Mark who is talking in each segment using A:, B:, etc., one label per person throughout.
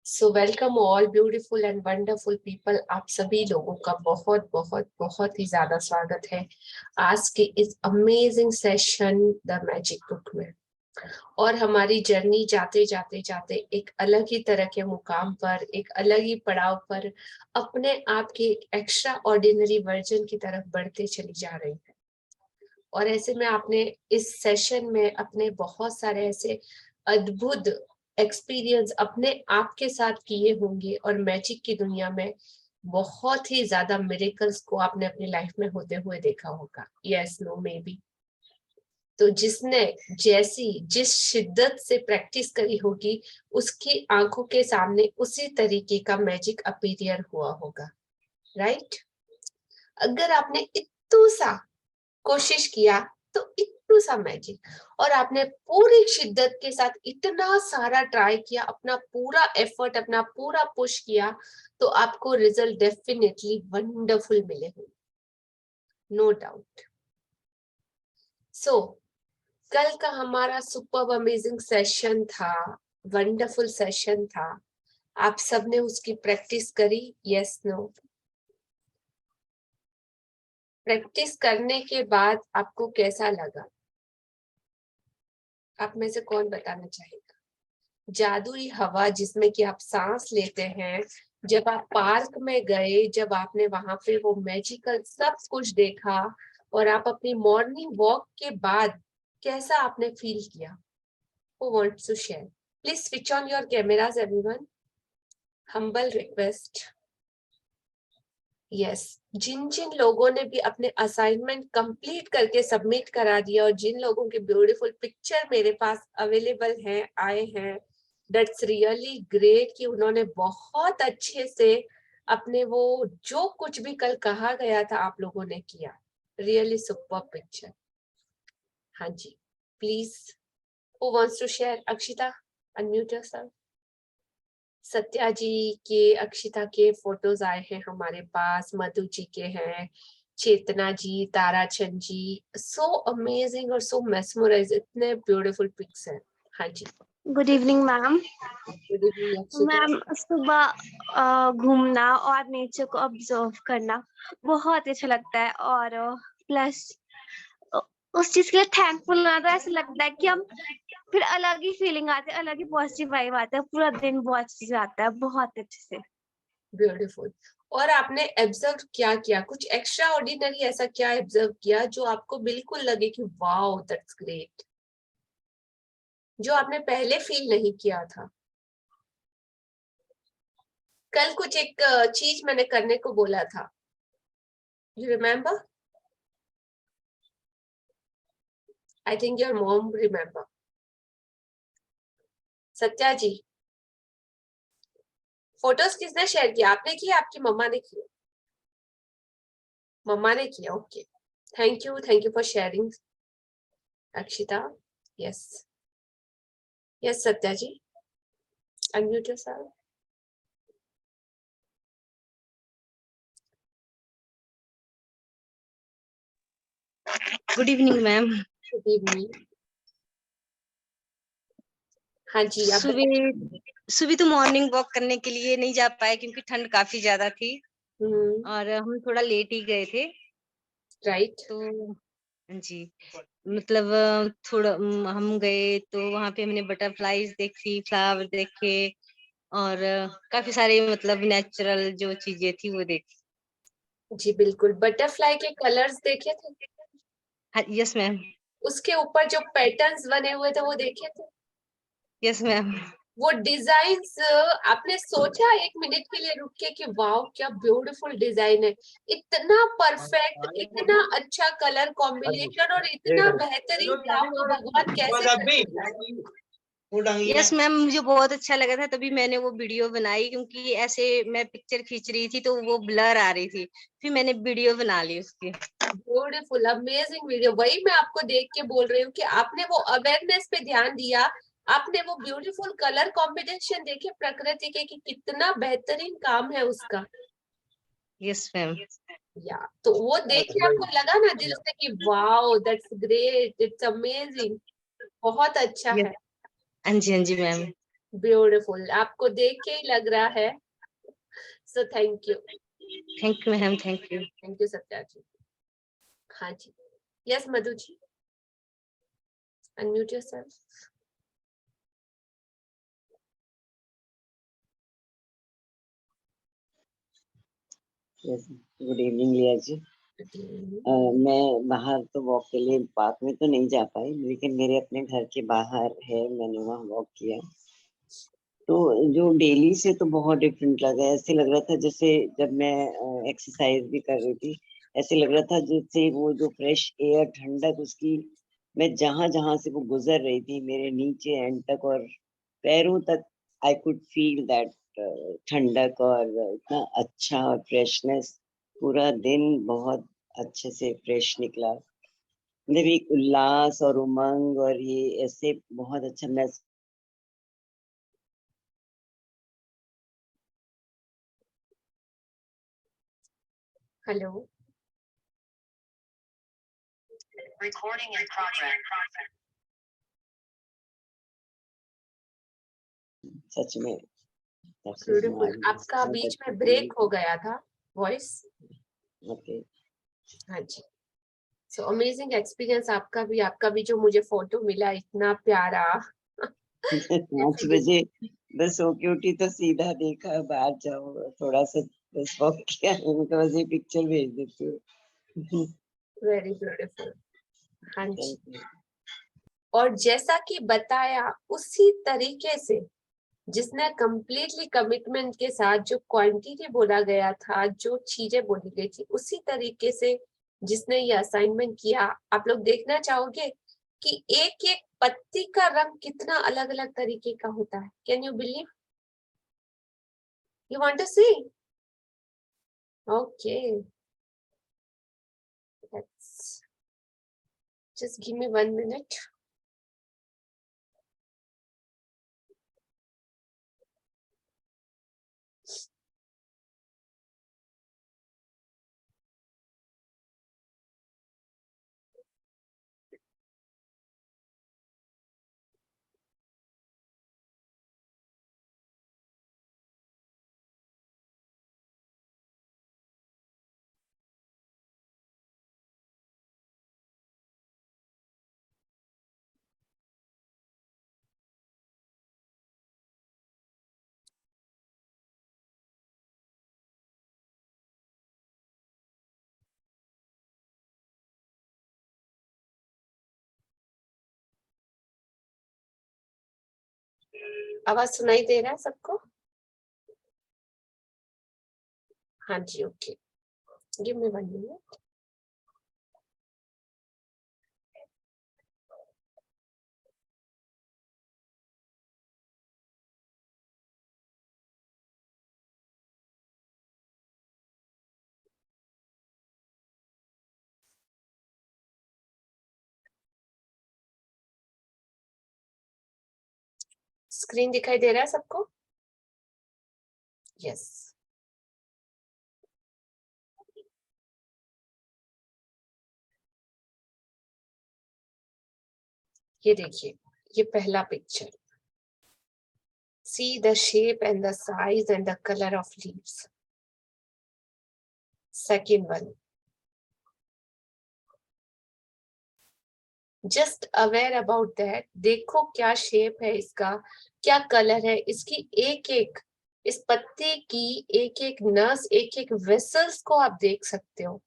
A: So welcome all beautiful and wonderful people. आप सभी लोगों का बहुत बहुत बहुत ही ज्यादा स्वागत है आज के इस amazing session the magic book में। और हमारी जर्नी जाते जाते जाते एक अलग ही तरह के मुकाम पर, एक अलग ही पड़ाव पर अपने आप के एक एक्स्ट्रा ऑर्डिनरी वर्जन की तरफ बढ़ते चली जा रही है। और ऐसे में आपने इस सेशन में अपने बहुत सारे ऐसे अद्भुत एक्सपीरियंस अपने आप के साथ किए होंगे और मैजिक की दुनिया में बहुत ही ज्यादा मिरेकल्स को आपने अपनी लाइफ में होते हुए देखा होगा। Yes, no, maybe. तो जिसने जैसी जिस शिद्दत से प्रैक्टिस करी होगी उसकी आंखों के सामने उसी तरीके का मैजिक अपीयर हुआ होगा, राइट? अगर आपने इतना सा कोशिश किया तो इतना सा मैजिक, और आपने पूरी शिद्दत के साथ इतना सारा ट्राई किया, अपना पूरा एफर्ट, अपना पूरा पुश किया, तो आपको रिजल्ट डेफिनेटली वंडरफुल मिले होंगे, नो डाउट। सो कल का हमारा सुपर अमेजिंग सेशन था, वंडरफुल सेशन था। आप सबने उसकी प्रैक्टिस करी? Yes, no? प्रैक्टिस करने के बाद आपको कैसा लगा? आप में से कौन बताना चाहेगा? जादुई हवा जिसमें कि आप सांस लेते हैं, जब आप पार्क में गए, जब आपने वहां पे वो मैजिकल सब कुछ देखा और आप अपनी मॉर्निंग वॉक के बाद कैसा आपने फील किया? Who wants to share? Please switch on your cameras, everyone. Humble request. Yes, जिन जिन लोगों ने भी अपने असाइनमेंट कंप्लीट करके सबमिट करा दिया और जिन लोगों के ब्यूटीफुल पिक्चर मेरे पास अवेलेबल हैं, आए हैं, दैट्स रियली ग्रेट कि उन्होंने बहुत अच्छे से अपने वो जो कुछ भी कल कहा गया था आप लोगों ने किया। Really super picture. हाँ जी, please, who wants to share? Akshita, unmute yourself. Satya ji के, अक्षिता के फोटोज आए हैं हमारे पास, मधु जी के हैं, चेतना जी, ताराचंद जी। सो अमेजिंग और सो मेस्मराइज, इतने ब्यूटीफुल पिक्स हैं। हाँ जी,
B: good evening ma'am.
A: Good evening Akshita.
B: Ma'am, सुबह घूमना और नेचर को ऑब्जर्व करना बहुत अच्छा लगता है, और प्लस उस चीज के लिए थैंकफुल होना, तो ऐसा लगता है कि हम फिर अलग ही फीलिंग आती है, अलग ही पॉजिटिव वाइब आता है, पूरा दिन बहुत अच्छे से आता है, बहुत अच्छे से।
A: ब्यूटीफुल। और आपने ऑब्जर्व क्या किया? कुछ एक्स्ट्रा ऑर्डिनरी ऐसा क्या ऑब्जर्व किया जो आपको बिल्कुल लगे कि वाओ दैट्स ग्रेट, जो आपने पहले फील नहीं किया था? कल कुछ एक चीज मैंने करने को बोला था, you remember? I think your mom remember. Satya ji, photos किसने शेयर किया? आपने किया, आपकी मम्मा ने किया? मम्मा ने किया, okay. Thank you for sharing Akshita. Yes, yes Satya ji, unmute yourself.
B: Good evening ma'am.
A: Good evening. हाँ जी, आप
B: सुबह सुबह तो मॉर्निंग वॉक करने के लिए नहीं जा पाए क्योंकि ठंड काफी ज्यादा थी और हम थोड़ा लेट ही गए थे।
A: राइट।
B: तो जी, मतलब थोड़ा हम गए तो वहां पे हमने बटरफ्लाईज देखी, फ्लावर देखे और काफी सारे मतलब नेचुरल जो चीजें थी वो देखी।
A: जी बिल्कुल, बटरफ्लाई के कलर्स देखे थे?
B: हाँ, यस मैम।
A: उसके ऊपर जो पैटर्न्स बने हुए थे वो देखे थे?
B: Yes ma'am.
A: वो डिजाइन्स आपने सोचा एक मिनट के लिए रुक के कि वाओ क्या ब्यूटीफुल डिजाइन है, इतना परफेक्ट, इतना अच्छा कलर कॉम्बिनेशन और इतना बेहतरीन काम वो भगवान कैसे करते हैं?
B: यस मैम, मुझे बहुत अच्छा लगा था, तभी मैंने वो वीडियो बनाई क्योंकि ऐसे मैं पिक्चर खींच रही थी तो वो ब्लर आ रही थी, फिर मैंने वीडियो बना ली उसकी।
A: ब्यूटीफुल अमेजिंग वीडियो, वही मैं आपको देख के बोल रही हूँ कि आपने वो अवेयरनेस पे ध्यान दिया, आपने वो ब्यूटीफुल कलर कॉम्बिनेशन देखे प्रकृति के कि कितना बेहतरीन काम है उसका।
B: Yes ma'am.
A: या तो वो देख के आपको लगा ना दिल से कि wow that's great, it's amazing, बहुत अच्छा
B: यस,
A: है।
B: हाँ जी मैम।
A: ब्यूटीफुल, आपको देख के ही लग रहा है। So thank you
C: ma'am, thank you.
A: Satya ji. हाँ जी, yes Madhu ji, unmute yourself.
C: Good evening Liya ji. मैं बाहर तो वॉक के लिए पार्क में तो नहीं जा पाई, लेकिन मेरे अपने घर के बाहर है, मैंने वहाँ वॉक किया। तो जो डेली से तो बहुत डिफरेंट लगा, ऐसे लग रहा था जैसे जब मैं एक्सरसाइज भी कर रही थी, ऐसे लग रहा था जैसे वो जो फ्रेश एयर, ठंडक उसकी, मैं जहां जहां से वो गुजर रही थी मेरे नीचे एंड तक और पैरों तक, आई कुड फील दैट ठंडक और इतना अच्छा और फ्रेशनेस। पूरा दिन बहुत अच्छे से फ्रेश निकला, मतलब एक उल्लास और उमंग, और ये ऐसे बहुत अच्छा। मैं
A: हेलो,
D: Recording in progress.
C: सच में
A: ब्यूटीफुल। आपका बीच में ब्रेक हो गया था वॉइस।
C: ओके।
A: हाँ जी, सो अमेजिंग एक्सपीरियंस आपका भी जो मुझे फोटो मिला इतना प्यारा।
C: 5 बजे बस सो के उठी तो सीधा देखा बाहर जाओ, थोड़ा सा बस वॉक किया, उनको बस ये पिक्चर भेज देती हूँ।
A: Very beautiful. हाँ जी,
C: Thank you.
A: और जैसा कि बताया उसी तरीके से, जिसने कंप्लीटली कमिटमेंट के साथ जो क्वांटिटी बोला गया था, जो चीजें बोली गई थी, उसी तरीके से जिसने ये असाइनमेंट किया, आप लोग देखना चाहोगे कि एक एक पत्ती का रंग कितना अलग अलग तरीके का होता है। Can you believe? You want to see? Okay, let's just give me 1 minute. आवाज सुनाई दे रहा है सबको? हाँ जी, okay, give me 1 minute. Screen दिखाई दे रहा है सबको? यस। ये देखिए, ये पहला picture, see the shape and the size and the color of leaves. Second one, just aware about that. देखो क्या शेप है इसका, क्या कलर है इसकी, एक एक इस पत्ते की एक एक नस, एक एक वेसल्स को आप देख सकते हो।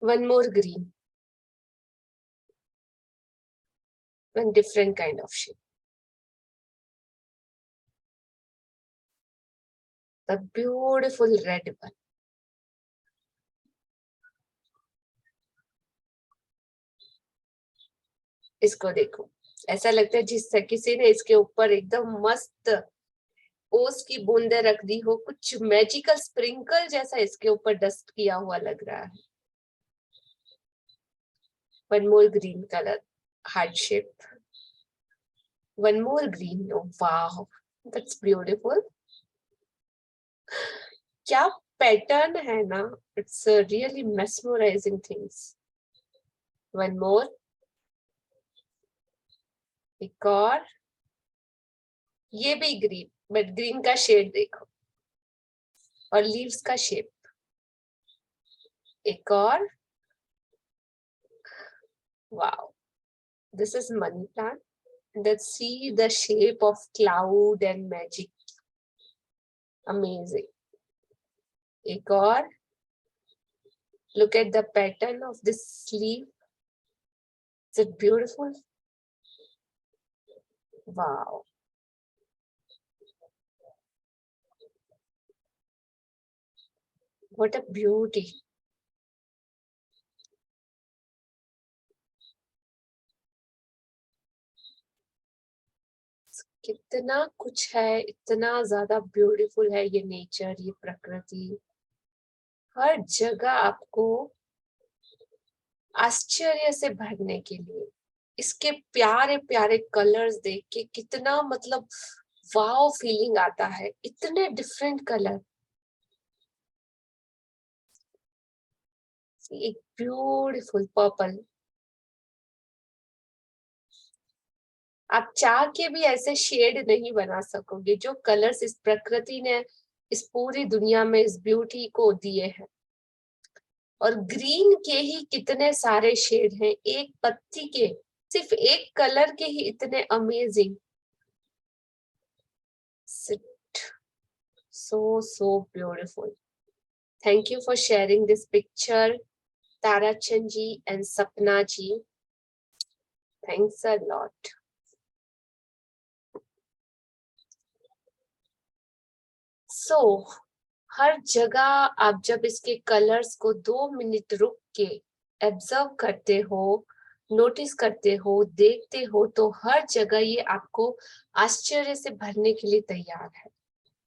A: One more green, one different kind of shape. The beautiful red one. इसको देखो, ऐसा लगता है जिससे किसी ने इसके ऊपर एकदम मस्त ओस की बूंदे रख दी हो, कुछ मैजिकल स्प्रिंकल जैसा इसके ऊपर डस्ट किया हुआ लग रहा है। One more green color, heart shape. One more green. Oh, wow, that's beautiful. क्या पैटर्न है ना, it's a really mesmerizing things. One more. एक और, ये भी ग्रीन, बट ग्रीन का शेड देखो, और लीव्स का शेप। एक और, wow, this is money plant. Let's see the shape of cloud and magic. Amazing. एक और, look at the pattern of this sleeve. Is it beautiful? Wow. What a beauty. कितना कुछ है, इतना ज्यादा ब्यूटीफुल है ये नेचर, ये प्रकृति। हर जगह आपको आश्चर्य से भरने के लिए, इसके प्यारे प्यारे कलर्स देख के कितना मतलब वाव फीलिंग आता है। इतने डिफरेंट कलर, एक ब्यूटीफुल पर्पल। आप चाह के भी ऐसे शेड नहीं बना सकोगे जो कलर्स इस प्रकृति ने इस पूरी दुनिया में इस ब्यूटी को दिए हैं। और ग्रीन के ही कितने सारे शेड हैं, एक पत्ती के, सिर्फ एक कलर के ही इतने amazing. so beautiful. Thank you for sharing this picture, Tarachand ji and Sapna ji. Thanks a lot. So, हर जगह आप जब इसके कलर्स को 2 मिनट रुक के ऑब्जर्व करते हो, नोटिस करते हो, देखते हो, तो हर जगह ये आपको आश्चर्य से भरने के लिए तैयार है।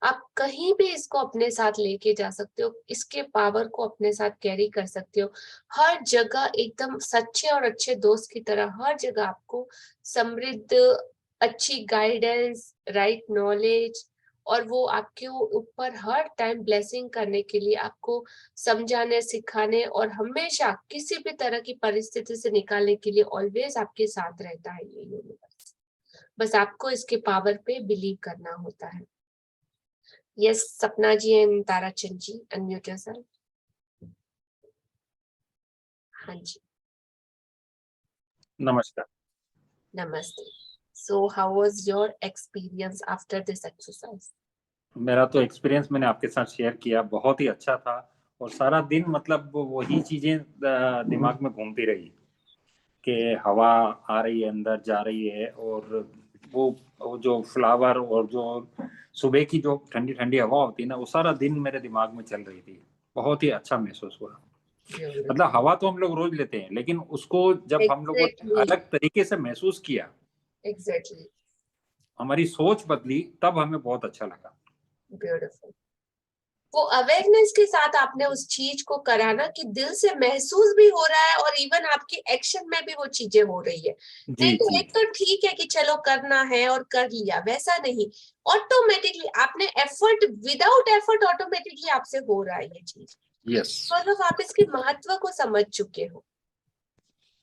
A: आप कहीं भी इसको अपने साथ लेके जा सकते हो, इसके पावर को अपने साथ कैरी कर सकते हो। हर जगह एकदम सच्चे और अच्छे दोस्त की तरह हर जगह आपको समृद्ध, अच्छी गाइडेंस, राइट नॉलेज, और वो आपके ऊपर हर टाइम ब्लेसिंग करने के लिए, आपको समझाने, सिखाने और हमेशा किसी भी तरह की परिस्थिति से निकालने के लिए ऑलवेज आपके साथ रहता है ये यूनिवर्स। बस आपको इसके पावर पे बिलीव करना होता है। Yes, Sapna ji and Tarachand ji, unmute yourself. हाँ जी,
E: नमस्कार।
A: नमस्ते. So, how was your experience after this exercise?
E: मेरा तो एक्सपीरियंस मैंने आपके साथ शेयर किया, बहुत ही अच्छा था। और सारा दिन मतलब वही चीजें दिमाग में घूमती रही कि हवा आ रही है, अंदर जा रही है, और वो जो फ्लावर और जो सुबह की जो ठंडी ठंडी हवा होती है ना, वो सारा दिन मेरे दिमाग में चल रही थी। बहुत ही अच्छा महसूस हुआ। मतलब हवा तो हम लोग रोज लेते हैं, लेकिन उसको जब हम लोगों ने अलग तरीके से महसूस किया,
A: Exactly.
E: हमारी सोच बदली, तब हमें बहुत अच्छा लगा।
A: Beautiful. वो अवेयरनेस के साथ आपने उस चीज को करा ना, कि दिल से महसूस भी हो रहा है और इवन आपकी एक्शन में भी वो चीजें हो रही है। नहीं तो एक तो ठीक है कि चलो करना है और कर लिया, वैसा नहीं, ऑटोमेटिकली आपने एफर्ट, विदाउट एफर्ट ऑटोमेटिकली आपसे हो रहा है ये चीज।
E: यस,
A: मतलब आप इसके महत्व को समझ चुके हो।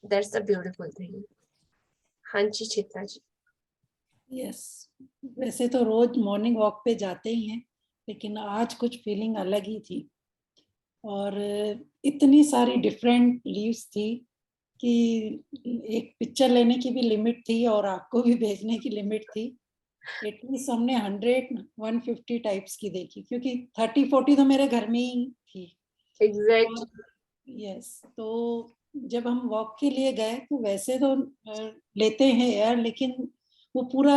A: That's a beautiful thing. हाँ जी, चित्रा जी।
F: यस, वैसे तो रोज मॉर्निंग वॉक पे जाते ही हैं, लेकिन आज कुछ फीलिंग अलग ही थी। और इतनी सारी डिफरेंट लीव्स थी कि एक पिक्चर लेने की भी लिमिट थी और आपको भी भेजने की लिमिट थी। एटलीस्ट हमने 100-150 टाइप्स की देखी, क्योंकि 30-40 तो मेरे घर में ही थी।
A: एग्जैक्टली।
F: यस, तो जब हम वॉक के लिए गए तो वैसे तो लेते हैं एयर, लेकिन वो पूरा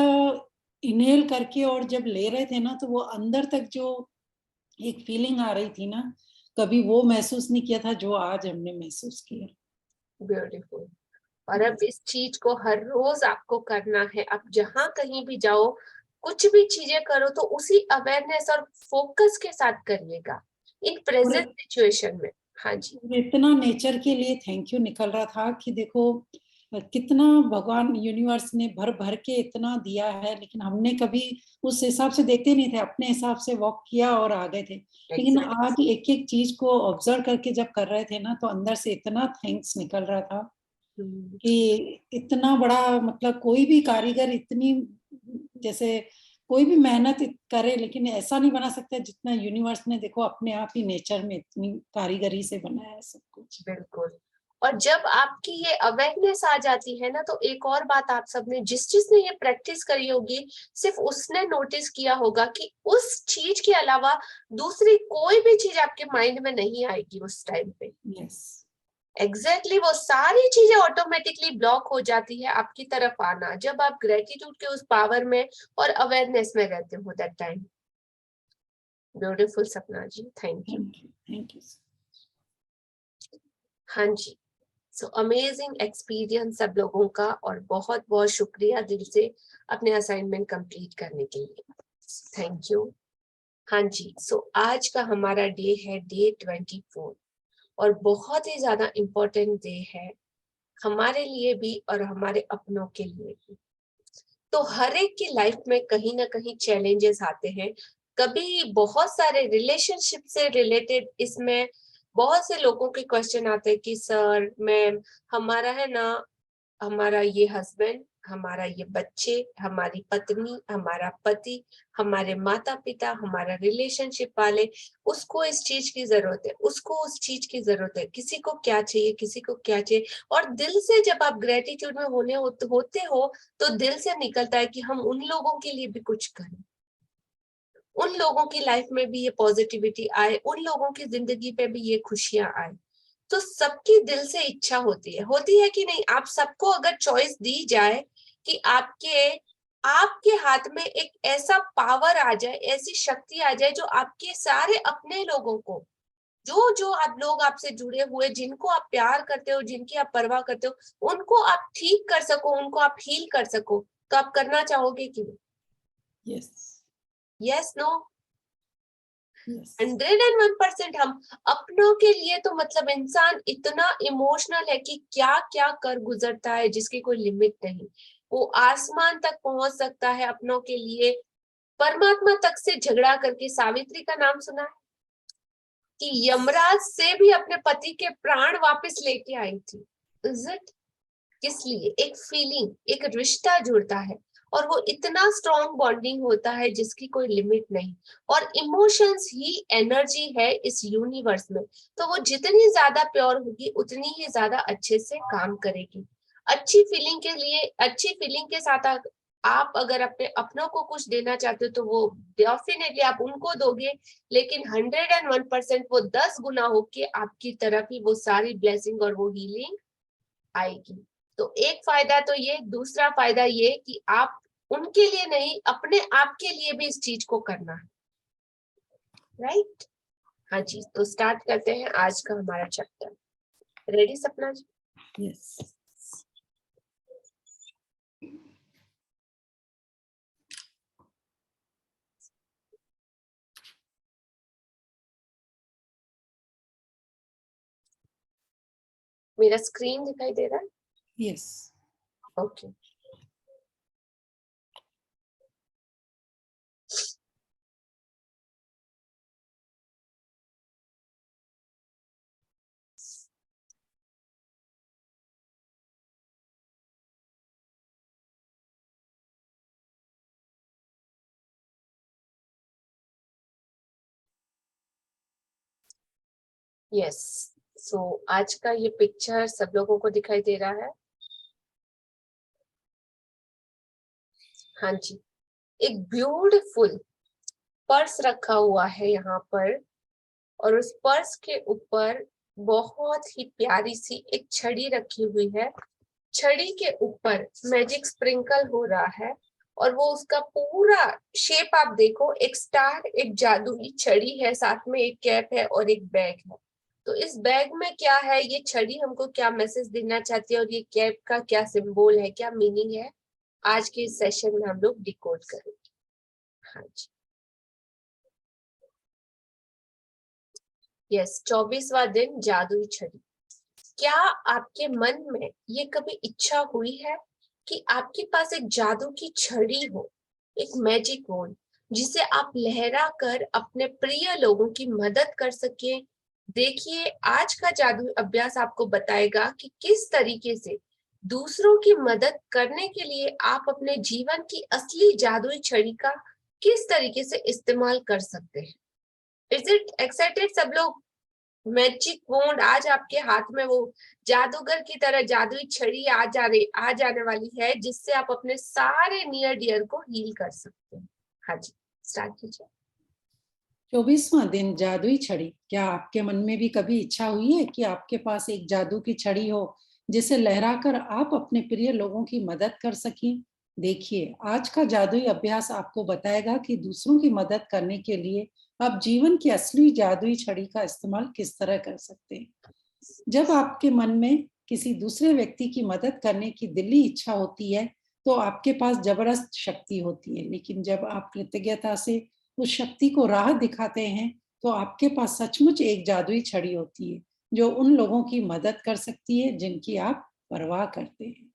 F: इनहेल करके और जब ले रहे थे ना, तो वो अंदर तक जो एक फीलिंग आ रही थी ना, कभी वो महसूस नहीं किया था जो आज हमने महसूस किया।
A: ब्यूटीफुल। और अब इस चीज को हर रोज आपको करना है। आप जहां कहीं भी जाओ, कुछ भी चीजें करो, तो उसी अवेयरनेस और फोकस के साथ करिएगा इन प्रेजेंट सिचुएशन में। हाँ जी,
F: इतना नेचर के लिए थैंक यू निकल रहा था कि देखो कितना भगवान यूनिवर्स ने भर भर के इतना दिया है, लेकिन हमने कभी उस हिसाब से देखते नहीं थे, अपने हिसाब से वॉक किया और आ गए थे। लेकिन आज एक एक चीज को ऑब्जर्व करके जब कर रहे थे ना, तो अंदर से इतना थैंक्स निकल रहा था कि इतना बड़ा मतलब कोई भी कारीगर इतनी जैसे कोई भी मेहनत करे लेकिन ऐसा नहीं बना सकता जितना यूनिवर्स ने देखो अपने आप ही नेचर में इतनी कारीगरी से बनाया है सब कुछ।
A: बिल्कुल। और जब आपकी ये अवेयरनेस आ जाती है ना, तो एक और बात आप सबने जिसने ये प्रैक्टिस करी होगी, सिर्फ उसने नोटिस किया होगा कि उस चीज के अलावा दूसरी कोई भी चीज आपके माइंड में नहीं आएगी उस टाइम पे।
F: यस
A: एग्जैक्टली वो सारी चीजें ऑटोमेटिकली ब्लॉक हो जाती है आपकी तरफ आना, जब आप ग्रेटिट्यूड के उस पावर में और अवेयरनेस में रहते हो दैट टाइम। ब्यूटीफुल सपना जी, थैंक यू।
F: Thank you.
A: हाँ जी, सो अमेजिंग एक्सपीरियंस सब लोगों का, और बहुत बहुत शुक्रिया दिल से अपने असाइनमेंट कंप्लीट करने के लिए, थैंक यू। हाँ जी, सो आज का हमारा डे है डे 24, और बहुत ही ज्यादा इम्पोर्टेंट डे है हमारे लिए भी और हमारे अपनों के लिए भी। तो हर एक की लाइफ में कहीं ना कहीं चैलेंजेस आते हैं, कभी बहुत सारे रिलेशनशिप से रिलेटेड इसमें बहुत से लोगों के क्वेश्चन आते हैं कि सर मैम, हमारा है ना, हमारा ये हस्बैंड, हमारा ये बच्चे, हमारी पत्नी, हमारा पति, हमारे माता पिता, हमारा रिलेशनशिप वाले, उसको इस चीज की जरूरत है, उसको उस चीज की जरूरत है, किसी को क्या चाहिए, किसी को क्या चाहिए। और दिल से जब आप ग्रेटिट्यूड में होते हो तो दिल से निकलता है कि हम उन लोगों के लिए भी कुछ करें, उन लोगों की लाइफ में भी ये पॉजिटिविटी आए, उन लोगों की जिंदगी पे भी ये खुशियां आए। तो सबकी दिल से इच्छा होती है कि नहीं? आप सबको अगर चॉइस दी जाए कि आपके हाथ में एक ऐसा पावर आ जाए, ऐसी शक्ति आ जाए जो आपके सारे अपने लोगों को, जो जो आप लोग आपसे जुड़े हुए, जिनको आप प्यार करते हो, जिनकी आप परवाह करते हो, उनको आप ठीक कर सको, उनको आप हील कर सको, तो आप करना चाहोगे कि नहीं? Yes no? 101% हम अपनों के लिए तो मतलब इंसान इतना इमोशनल है कि क्या क्या कर गुजरता है जिसकी कोई लिमिट नहीं। वो आसमान तक पहुंच सकता है अपनों के लिए, परमात्मा तक से झगड़ा करके। सावित्री का नाम सुना है कि यमराज से भी अपने पति के प्राण वापस लेके आई थी। Is it? किस लिए? एक फीलिंग, एक रिश्ता जुड़ता है, और वो इतना स्ट्रॉन्ग बॉन्डिंग होता है जिसकी कोई लिमिट नहीं। और इमोशंस ही एनर्जी है इस यूनिवर्स में, तो वो जितनी ज्यादा प्योर होगी उतनी ही ज्यादा अच्छे से काम करेगी। अच्छी फीलिंग के लिए, अच्छी फीलिंग के साथ आप अगर अपने अपनों को कुछ देना चाहते हो तो वो डेफिनेटली आप उनको दोगे, लेकिन 101% वो 10 गुना होके आपकी तरफ ही वो सारी ब्लेसिंग और वो हीलिंग आएगी। तो एक फायदा तो ये, दूसरा फायदा ये कि आप उनके लिए नहीं, अपने आप के लिए भी इस चीज को करना है, राइट? हाँ जी, तो स्टार्ट करते हैं आज का हमारा चैप्टर। रेडी सपना जी?
F: यस
A: मेरा स्क्रीन दिखाई दे रहा है?
F: Yes
A: okay. यस, सो आज का ये पिक्चर सब लोगों को दिखाई दे रहा है? हाँ जी, एक ब्यूटीफुल पर्स रखा हुआ है यहाँ पर, और उस पर्स के ऊपर बहुत ही प्यारी सी एक छड़ी रखी हुई है। छड़ी के ऊपर मैजिक स्प्रिंकल हो रहा है, और वो उसका पूरा शेप आप देखो, एक स्टार, एक जादुई छड़ी है, साथ में एक कैप है और एक बैग है। तो इस बैग में क्या है, ये छड़ी हमको क्या मैसेज देना चाहती है, और ये कैप का क्या सिंबल है, क्या मीनिंग है, आज के इस सेशन में हम लोग डिकोड करेंगे। हाँ जी, यस, 24वां दिन जादुई छड़ी। क्या आपके मन में ये कभी इच्छा हुई है कि आपके पास एक जादू की छड़ी हो, एक मैजिक वॉन्ड, जिसे आप लहरा कर अपने प्रिय लोगों की मदद कर सके, देखिए, आज का जादू अभ्यास आपको बताएगा कि किस तरीके से दूसरों की मदद करने के लिए आप अपने जीवन की असली जादुई छड़ी का किस तरीके से इस्तेमाल कर सकते हैं। इज इट एक्साइटेड सब लोग? मैजिक वॉन्ड आज आपके हाथ में, वो जादूगर की तरह जादुई छड़ी आ जाने वाली है, जिससे आप अपने सारे नियर डियर को हील कर सकते हैं। हाँ जी, स्टार्ट कीजिए।
F: 24वां दिन जादुई छड़ी। क्या आपके मन में भी कभी इच्छा हुई है कि आपके पास एक जादू की छड़ी हो जिसे लहराकर आप अपने प्रिय लोगों की मदद कर सकें? देखिए, आज का जादुई अभ्यास आपको बताएगा कि दूसरों की मदद करने के लिए आप जीवन की असली जादुई छड़ी का इस्तेमाल किस तरह कर सकते हैं। जब आपके मन में किसी दूसरे व्यक्ति की मदद करने की दिली इच्छा होती है, तो आपके पास जबरदस्त शक्ति होती है, लेकिन जब आप कृतज्ञता से उस शक्ति को राह दिखाते हैं, तो आपके पास सचमुच एक जादुई छड़ी होती है जो उन लोगों की मदद कर सकती है जिनकी आप परवाह करते हैं।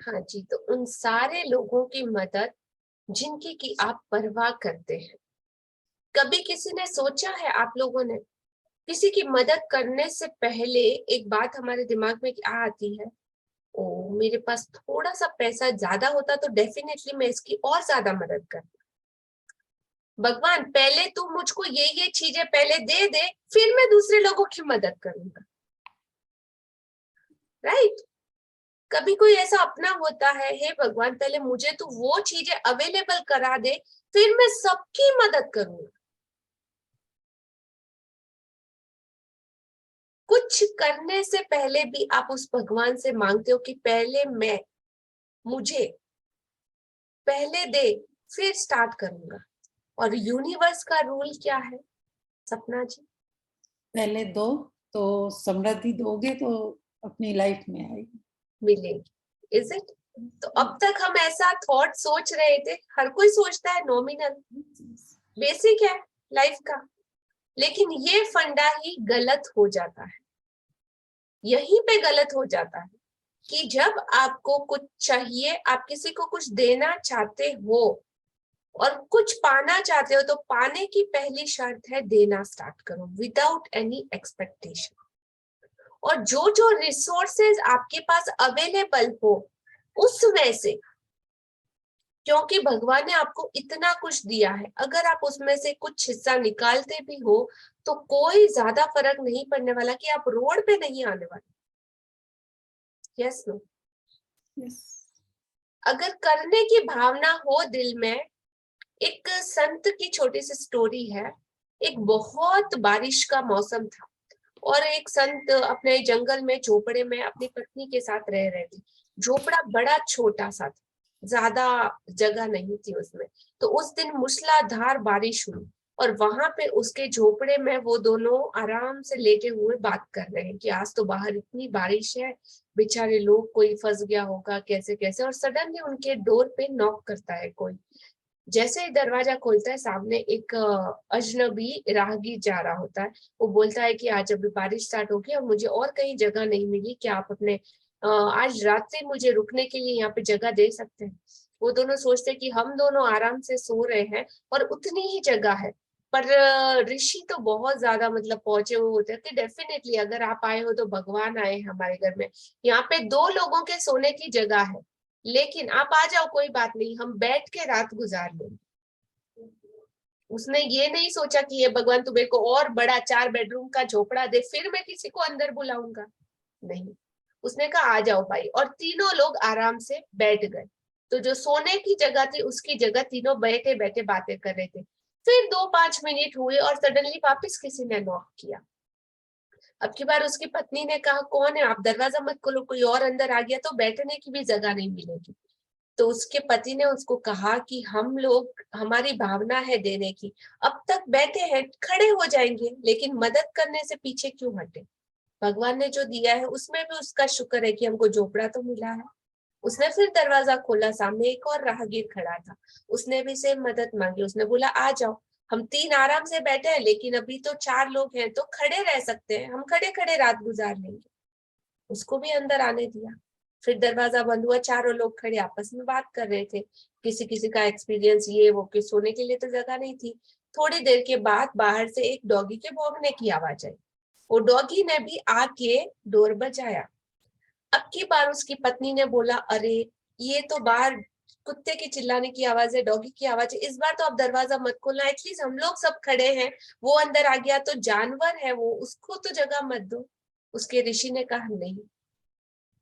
A: हाँ जी, तो उन सारे लोगों की मदद जिनकी की आप परवाह करते हैं। कभी किसी ने सोचा है, आप लोगों ने किसी की मदद करने से पहले एक बात हमारे दिमाग में क्या आती है? ओ, मेरे पास थोड़ा सा पैसा ज्यादा होता तो डेफिनेटली मैं इसकी और ज्यादा मदद करता। भगवान, पहले तू मुझको ये चीजें पहले दे दे, फिर मैं दूसरे लोगों की मदद करूंगा। राइट? कभी कोई ऐसा अपना होता है, हे भगवान पहले मुझे तू वो चीजें अवेलेबल करा दे, फिर मैं सबकी मदद करूंगा। कुछ करने से पहले भी आप उस भगवान से मांगते हो कि पहले मुझे पहले दे, फिर स्टार्ट करूंगा। और यूनिवर्स का रूल क्या है सपना जी?
F: पहले दो तो समृद्धि दोगे तो अपनी लाइफ में आएगी,
A: मिलेगी। Is it? तो अब तक हम ऐसा थॉट सोच रहे थे, हर कोई सोचता है नॉमिनल, बेसिक है लाइफ का, लेकिन ये फंडा ही गलत हो जाता है। यहीं पे गलत हो जाता है कि जब आपको कुछ चाहिए, आप किसी को कुछ देना चाहते हो और कुछ पाना चाहते हो, तो पाने की पहली शर्त है देना स्टार्ट करो विदाउट एनी एक्सपेक्टेशन। और जो जो रिसोर्सेज आपके पास अवेलेबल हो उसमें से, क्योंकि भगवान ने आपको इतना कुछ दिया है, अगर आप उसमें से कुछ हिस्सा निकालते भी हो तो कोई ज्यादा फर्क नहीं पड़ने वाला कि आप रोड पे नहीं आने वाले। Yes no? अगर करने की भावना हो दिल में, एक संत की छोटी सी स्टोरी है। एक बहुत बारिश का मौसम था और एक संत अपने जंगल में झोपड़े में अपनी पत्नी के साथ रह रहे थे। झोपड़ा बड़ा छोटा सा था, ज्यादा जगह नहीं थी उसमें। तो उस दिन मूसलाधार बारिश हुई और वहां पे उसके झोपड़े में वो दोनों आराम से लेटे हुए बात कर रहे हैं कि आज तो बाहर इतनी बारिश है, बेचारे लोग, कोई फंस गया होगा कैसे कैसे। और सडनली उनके डोर पे नॉक करता है कोई। जैसे ही दरवाजा खोलता है, सामने एक अजनबी राहगीर जा रहा होता है। वो बोलता है कि आज अभी बारिश स्टार्ट होगी और मुझे और कहीं जगह नहीं मिली, क्या आप अपने आज रात से मुझे रुकने के लिए यहाँ पे जगह दे सकते हैं? वो दोनों सोचते हैं कि हम दोनों आराम से सो रहे हैं और उतनी ही जगह है, पर ऋषि तो बहुत ज्यादा मतलब पहुंचे हुए होते हैं कि डेफिनेटली अगर आप आए हो तो भगवान आए हैं हमारे घर में, यहाँ पे 2 लोगों के सोने की जगह है, लेकिन आप आ जाओ, कोई बात नहीं, हम बैठ के रात गुजार लेंगे। उसने ये नहीं सोचा कि ये भगवान तुम्हें को और बड़ा 4 बेडरूम का झोपड़ा दे फिर मैं किसी को अंदर बुलाऊंगा। नहीं, उसने कहा आ जाओ भाई, और तीनों लोग आराम से बैठ गए। तो जो सोने की जगह थी उसकी जगह तीनों बैठे बैठे बातें कर रहे थे। फिर 2-5 मिनट हुए और सडनली वापस किसी ने नॉक किया। अब की बार उसकी पत्नी ने कहा कौन है, आप दरवाजा मत खोलो, कोई और अंदर आ गया तो बैठने की भी जगह नहीं मिलेगी। तो उसके पति ने उसको कहा कि हम लोग, हमारी भावना है देने की, अब तक बैठे हैं, खड़े हो जाएंगे, लेकिन मदद करने से पीछे क्यों हटे? भगवान ने जो दिया है उसमें भी उसका शुक्र है कि हमको झोपड़ा तो मिला है। उसने फिर दरवाजा खोला, सामने एक और राहगीर खड़ा था, उसने भी सेम मदद मांगी। उसने बोला आ जाओ, हम 3 आराम से बैठे हैं, लेकिन अभी तो 4 लोग हैं तो खड़े रह सकते हैं, हम खड़े खड़े रात गुजार लेंगे। उसको भी अंदर आने दिया। फिर दरवाजा बंद हुआ, चारों लोग खड़े आपस में बात कर रहे थे, किसी किसी का एक्सपीरियंस ये वो, कि सोने के लिए तो जगह नहीं थी। थोड़ी देर के बाद बाहर से एक डॉगी के भौंकने की आवाज आई। वो डॉगी ने भी आके डोर बजाया। अब की बार उसकी पत्नी ने बोला, अरे ये तो बाहर कुत्ते के चिल्लाने की आवाज है, डॉगी की आवाज है, इस बार तो आप दरवाजा मत खोलना, एटलीस्ट हम लोग सब खड़े हैं, वो अंदर आ गया तो जानवर है वो, उसको तो जगह मत दो। उसके ऋषि ने कहा नहीं,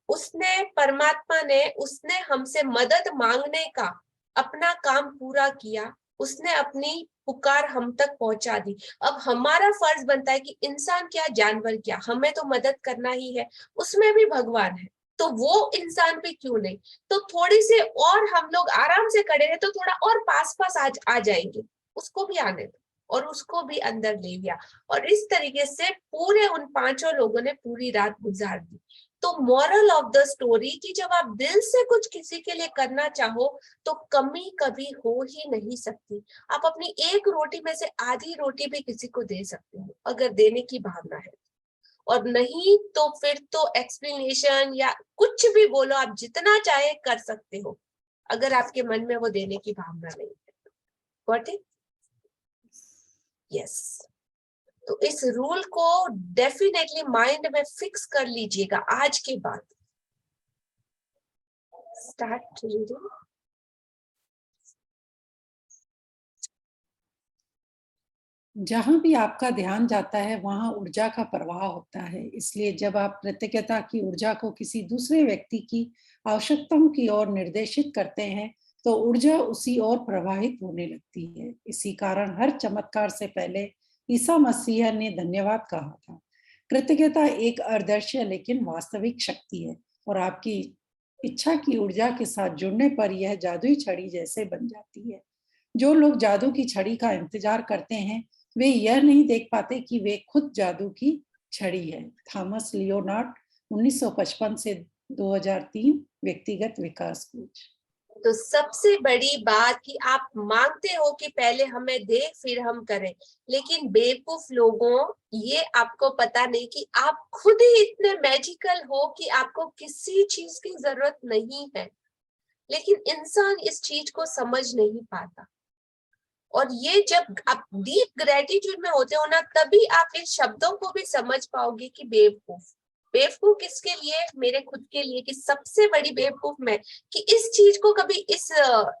A: उसने परमात्मा ने उसने हमसे मदद मांगने का अपना काम पूरा किया, उसने अपनी पुकार हम तक पहुंचा दी। अब हमारा फर्ज बनता है कि इंसान क्या जानवर क्या, हमें तो मदद करना ही है, उसमें भी भगवान है तो वो इंसान पे क्यों नहीं। तो थोड़ी सी और हम लोग आराम से खड़े हैं तो थोड़ा और पास पास आ जाएंगे, उसको भी आने दो, और उसको भी अंदर ले लिया। और इस तरीके से पूरे उन 5 लोगों ने पूरी रात गुजार दी। तो मॉरल ऑफ द स्टोरी कि जब आप दिल से कुछ किसी के लिए करना चाहो तो कमी कभी हो ही नहीं सकती। आप अपनी एक रोटी में से आधी रोटी भी किसी को दे सकते हो अगर देने की भावना है, और नहीं तो फिर तो एक्सप्लेनेशन या कुछ भी बोलो, आप जितना चाहे कर सकते हो अगर आपके मन में वो देने की भावना नहीं है। Got it? यस। तो इस रूल को डेफिनेटली माइंड में फिक्स कर लीजिएगा आज के बाद। Start reading.
F: जहां भी आपका ध्यान जाता है वहां ऊर्जा का प्रवाह होता है, इसलिए जब आप कृतज्ञता की ऊर्जा को किसी दूसरे व्यक्ति की आवश्यकताओं की ओर निर्देशित करते हैं तो ऊर्जा उसी ओर प्रवाहित होने लगती है। इसी कारण हर चमत्कार से पहले ईसा मसीह ने धन्यवाद कहा था। कृतज्ञता एक अदृश्य लेकिन वास्तविक शक्ति है और आपकी इच्छा की ऊर्जा के साथ जुड़ने पर यह जादुई छड़ी जैसे बन जाती है। जो लोग जादू की छड़ी का इंतजार करते हैं वे यह नहीं देख पाते कि वे खुद जादू की छड़ी है। थॉमस लियोनार्ड 1955 से 2003, व्यक्तिगत विकास कोच।
A: तो सबसे बड़ी बात कि आप मांगते हो कि पहले हमें दे फिर हम करें, लेकिन बेवकूफ लोगों, ये आपको पता नहीं कि आप खुद ही इतने मैजिकल हो कि आपको किसी चीज की जरूरत नहीं है, लेकिन इंसान इस चीज को समझ नहीं पाता। और ये जब आप डीप ग्रेटिट्यूड में होते हो ना, तभी आप इन शब्दों को भी समझ पाओगे कि बेवकूफ। बेवकूफ किसके लिए? मेरे खुद के लिए, कि सबसे बड़ी बेवकूफ मैं कि इस चीज को कभी, इस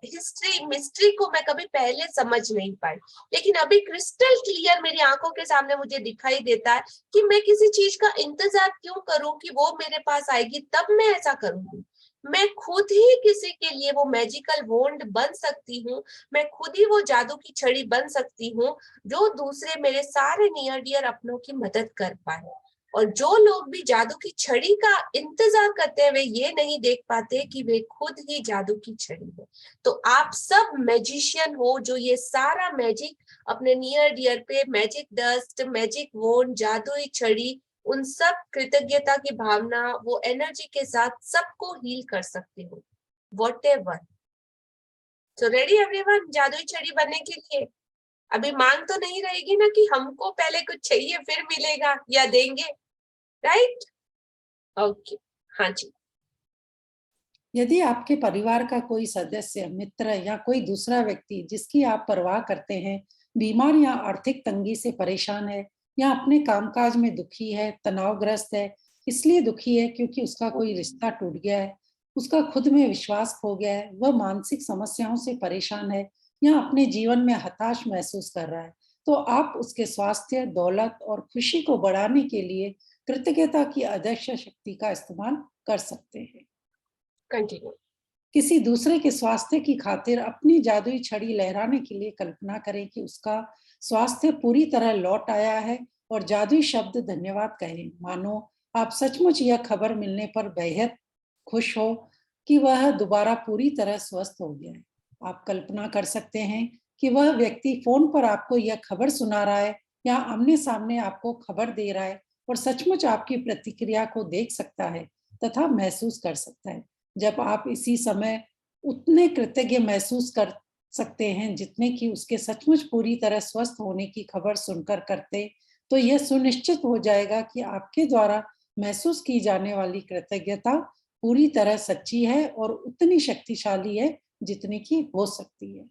A: हिस्ट्री मिस्ट्री को मैं कभी पहले समझ नहीं पाई, लेकिन अभी क्रिस्टल क्लियर मेरी आंखों के सामने मुझे दिखाई देता है कि मैं किसी चीज का इंतजार क्यों करूं कि वो मेरे पास आएगी तब मैं ऐसा करूंगी। मैं खुद ही किसी के लिए वो मैजिकल वॉन्ड बन सकती हूँ, मैं खुद ही वो जादू की छड़ी बन सकती हूँ जो दूसरे मेरे सारे नियर डियर अपनों की मदद कर पाए। और जो लोग भी जादू की छड़ी का इंतजार करते हैं वे ये नहीं देख पाते कि वे खुद ही जादू की छड़ी है। तो आप सब मैजिशियन हो जो ये सारा मैजिक अपने नियर डियर पे, मैजिक डस्ट, मैजिक वॉन्ड, जादुई छड़ी, उन सब कृतज्ञता की भावना, वो एनर्जी के साथ सबको हील कर सकते हो। व्हाटएवर। सो रेडी एवरीवन जादुई छड़ी बनने के लिए? अभी मांग तो नहीं रहेगी ना कि हमको पहले कुछ चाहिए फिर मिलेगा या देंगे, राइट? ओके, हाँ जी।
F: यदि आपके परिवार का कोई सदस्य, मित्र या कोई दूसरा व्यक्ति जिसकी आप परवाह करते हैं बीमार या आर्थिक तंगी से परेशान है या अपने कामकाज में दुखी है, तनावग्रस्त है, इसलिए दुखी है क्योंकि उसका कोई रिश्ता टूट गया है, उसका खुद में विश्वास खो गया है, वह मानसिक समस्याओं से परेशान है या अपने जीवन में हताश महसूस कर रहा है, तो आप उसके स्वास्थ्य, दौलत और खुशी को बढ़ाने के लिए कृतज्ञता की अदृश्य शक्ति का इस्तेमाल कर सकते हैं।
A: कंटिन्यू।
F: किसी दूसरे के स्वास्थ्य की खातिर अपनी जादुई छड़ी लहराने के लिए कल्पना करें कि उसका स्वास्थ्य पूरी तरह लौट आया है और जादुई शब्द धन्यवाद कहें, मानो आप सचमुच यह खबर मिलने पर बेहद खुश हो कि वह दोबारा पूरी तरह स्वस्थ हो गया है। आप कल्पना कर सकते हैं कि वह व्यक्ति फोन पर आपको यह खबर सुना रहा है या आमने सामने आपको खबर दे रहा है और सचमुच आपकी प्रतिक्रिया को देख सकता है तथा महसूस कर सकता है। जब आप इसी समय उतने कृतज्ञ महसूस कर सकते हैं जितने कि उसके सचमुच पूरी तरह स्वस्थ होने की खबर सुनकर करते, तो यह सुनिश्चित हो जाएगा कि आपके द्वारा महसूस की जाने वाली कृतज्ञता पूरी तरह सच्ची है और उतनी शक्तिशाली है जितनी की हो सकती है।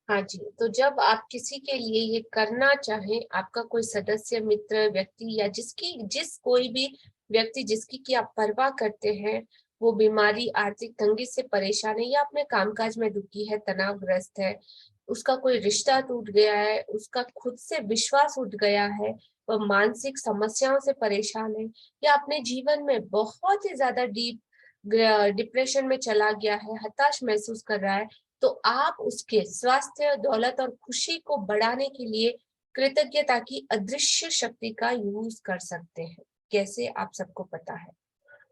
A: हाँ जी, तो जब आप किसी के लिए ये करना चाहें, आपका कोई सदस्य, मित्र, व्यक्ति या जिस कोई भी व्यक्ति जिसकी की आप परवाह करते हैं, वो बीमारी, आर्थिक तंगी से परेशान है या अपने कामकाज में दुखी है, तनावग्रस्त है, उसका कोई रिश्ता टूट गया है, उसका खुद से विश्वास उठ गया है, वह मानसिक समस्याओं से परेशान है या अपने जीवन में बहुत ही ज्यादा डीप डिप्रेशन में चला गया है, हताश महसूस कर रहा है, तो आप उसके स्वास्थ्य, दौलत और खुशी को बढ़ाने के लिए कृतज्ञता की अदृश्य शक्ति का यूज कर सकते हैं। कैसे, आप सबको पता है।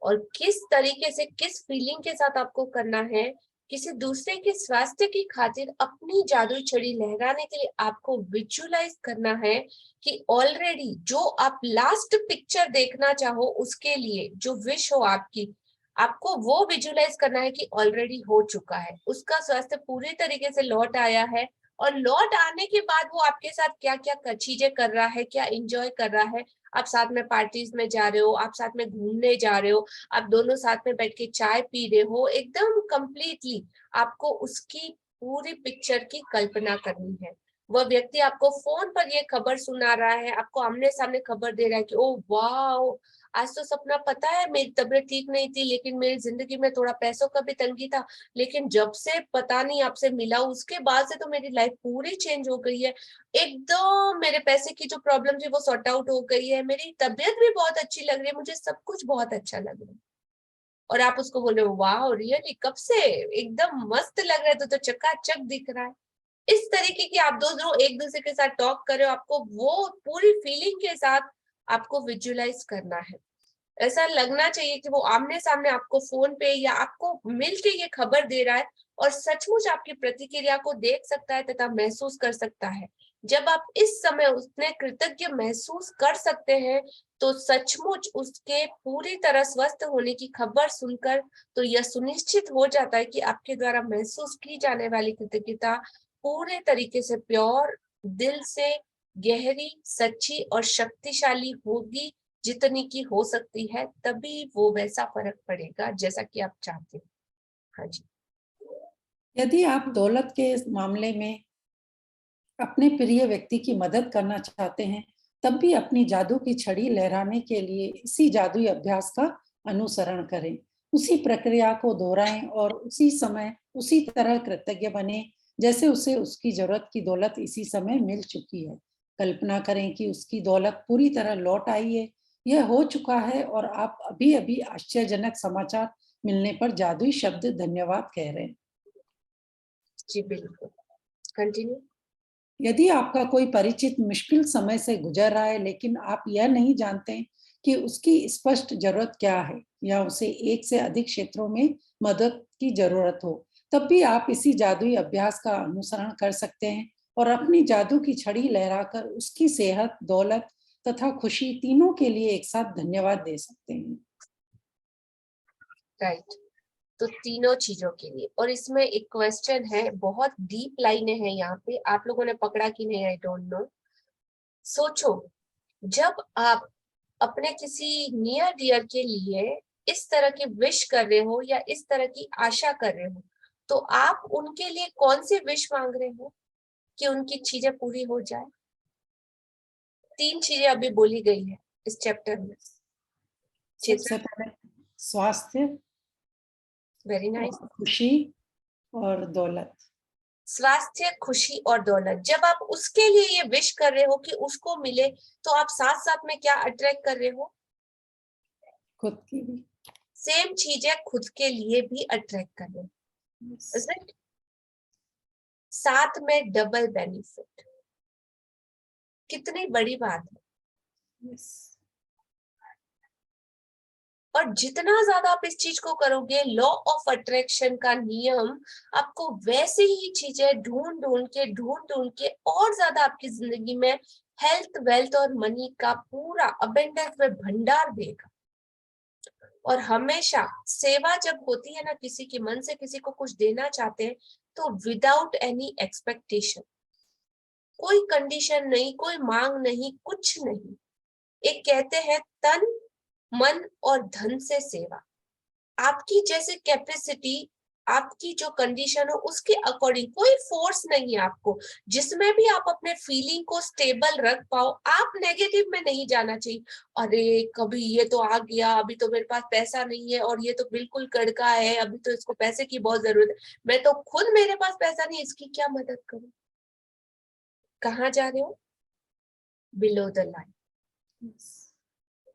A: और किस तरीके से, किस फीलिंग के साथ आपको करना है, किसी दूसरे के स्वास्थ्य की खातिर अपनी जादुई छड़ी लहराने के लिए आपको विजुअलाइज करना है कि ऑलरेडी जो आप लास्ट पिक्चर देखना चाहो, उसके लिए जो विश हो आपकी, आपको वो विजुअलाइज करना है कि ऑलरेडी हो चुका है, उसका स्वास्थ्य पूरी तरीके से लौट आया है, और लौट आने के बाद वो आपके साथ क्या क्या चीजें कर रहा है, क्या एंजॉय कर रहा है। आप साथ में पार्टीज में जा रहे हो, आप साथ में घूमने जा रहे हो, आप दोनों साथ में बैठ के चाय पी रहे हो, एकदम कंप्लीटली आपको उसकी पूरी पिक्चर की कल्पना करनी है। वह व्यक्ति आपको फोन पर ये खबर सुना रहा है, आपको आमने सामने खबर दे रहा है कि ओ वाह, आज तो सपना, पता है मेरी तबीयत ठीक नहीं थी, लेकिन मेरी जिंदगी में थोड़ा पैसों का भी तंगी था, लेकिन जब से पता नहीं आपसे मिला, उसके बाद से तो मेरी लाइफ पूरी चेंज हो गई है। एकदम मेरे पैसे की जो प्रॉब्लम थी वो सॉर्ट आउट हो गई है, मेरी तबीयत भी बहुत अच्छी लग रही है, मुझे सब कुछ बहुत अच्छा लग रहा है। और आप उसको बोले वाह रियली, कब से, एकदम मस्त लग रहा है, तो चकाचक दिख रहा है। इस तरीके की आप दोनों एक दूसरे के साथ टॉक कर रहे हो, आपको वो पूरी फीलिंग के साथ आपको विजुअलाइज करना है। ऐसा लगना चाहिए कि वो आमने सामने आपको फोन पे या आपको मिल के ये खबर दे रहा है और सचमुच आपकी प्रतिक्रिया को देख सकता है तथा महसूस कर सकता है। जब आप इस समय उसने कृतज्ञ महसूस कर सकते हैं, तो सचमुच उसके पूरी तरह स्वस्थ होने की खबर सुनकर तो यह सुनिश्चित हो जाता है कि आपके द्वारा महसूस की जाने वाली कृतज्ञता पूरे तरीके से प्योर, दिल से गहरी, सच्ची और शक्तिशाली होगी, जितनी की हो सकती है, तभी वो वैसा फर्क पड़ेगा जैसा कि आप चाहते हो। हाँ जी।
F: यदि आप दौलत के इस मामले में अपने प्रिय व्यक्ति की मदद करना चाहते हैं, तब भी अपनी जादू की छड़ी लहराने के लिए इसी जादुई अभ्यास का अनुसरण करें, उसी प्रक्रिया को दोहराएं और उसी समय उसी तरह कृतज्ञ बने जैसे उसे उसकी जरूरत की दौलत इसी समय मिल चुकी है। कल्पना करें कि उसकी दौलत पूरी तरह लौट आई है, यह हो चुका है और आप अभी अभी आश्चर्यजनक समाचार मिलने पर जादुई शब्द धन्यवाद कह रहे हैं।
A: जी बिल्कुल, कंटिन्यू।
F: यदि आपका कोई परिचित मुश्किल समय से गुजर रहा है, लेकिन आप यह नहीं जानते कि उसकी स्पष्ट जरूरत क्या है या उसे एक से अधिक क्षेत्रों में मदद की जरूरत हो, तब भी आप इसी जादुई अभ्यास का अनुसरण कर सकते हैं और अपनी जादू की छड़ी लहराकर उसकी सेहत, दौलत तथा खुशी तीनों के लिए एक साथ धन्यवाद दे सकते हैं।
A: राइट, तो तीनों चीजों के लिए। और इसमें एक क्वेश्चन है, बहुत डीप लाइनें हैं यहाँ पे, आप लोगों ने पकड़ा कि नहीं, आई डोंट नो। सोचो, जब आप अपने किसी नियर डियर के लिए इस तरह की विश कर रहे हो या इस तरह की आशा कर रहे हो, तो आप उनके लिए कौन सी विश मांग रहे हो कि उनकी चीजें पूरी हो जाए? 3 चीजें अभी बोली गई है इस चैप्टर में।
F: सबसे पहले स्वास्थ्य,
A: वेरी नाइस।
F: खुशी और दौलत।
A: स्वास्थ्य, खुशी और दौलत, जब आप उसके लिए ये विश कर रहे हो कि उसको मिले, तो आप साथ साथ में क्या अट्रैक्ट कर रहे हो?
F: खुद की भी
A: सेम चीजें खुद के लिए भी अट्रैक्ट कर रहे हो,
F: yes.
A: right? साथ में डबल बेनिफिट, कितनी बड़ी बात है।
F: yes.
A: और जितना ज्यादा आप इस चीज को करोगे, लॉ ऑफ अट्रैक्शन का नियम आपको वैसे ही चीजें ढूंढ ढूंढ के और ज्यादा आपकी जिंदगी में हेल्थ, वेल्थ और मनी का पूरा अबेंडेंस में भंडार देगा। और हमेशा सेवा जब होती है ना, किसी के मन से किसी को कुछ देना चाहते हैं, तो विदाउट एनी एक्सपेक्टेशन, कोई कंडीशन नहीं, कोई मांग नहीं, कुछ नहीं। एक कहते हैं तन, मन और धन से सेवा। आपकी जैसे कैपेसिटी आपकी जो कंडीशन हो उसके अकॉर्डिंग, कोई फोर्स नहीं है आपको, जिसमें भी आप अपने फीलिंग को स्टेबल रख पाओ। आप नेगेटिव में नहीं जाना चाहिए, अरे कभी ये तो आ गया, अभी तो मेरे पास पैसा नहीं है, और ये तो बिल्कुल कड़का है, अभी तो इसको पैसे की बहुत जरूरत है, मैं तो खुद मेरे पास पैसा नहीं, इसकी क्या मदद करूं। कहाँ जा रहे हो? Below the line.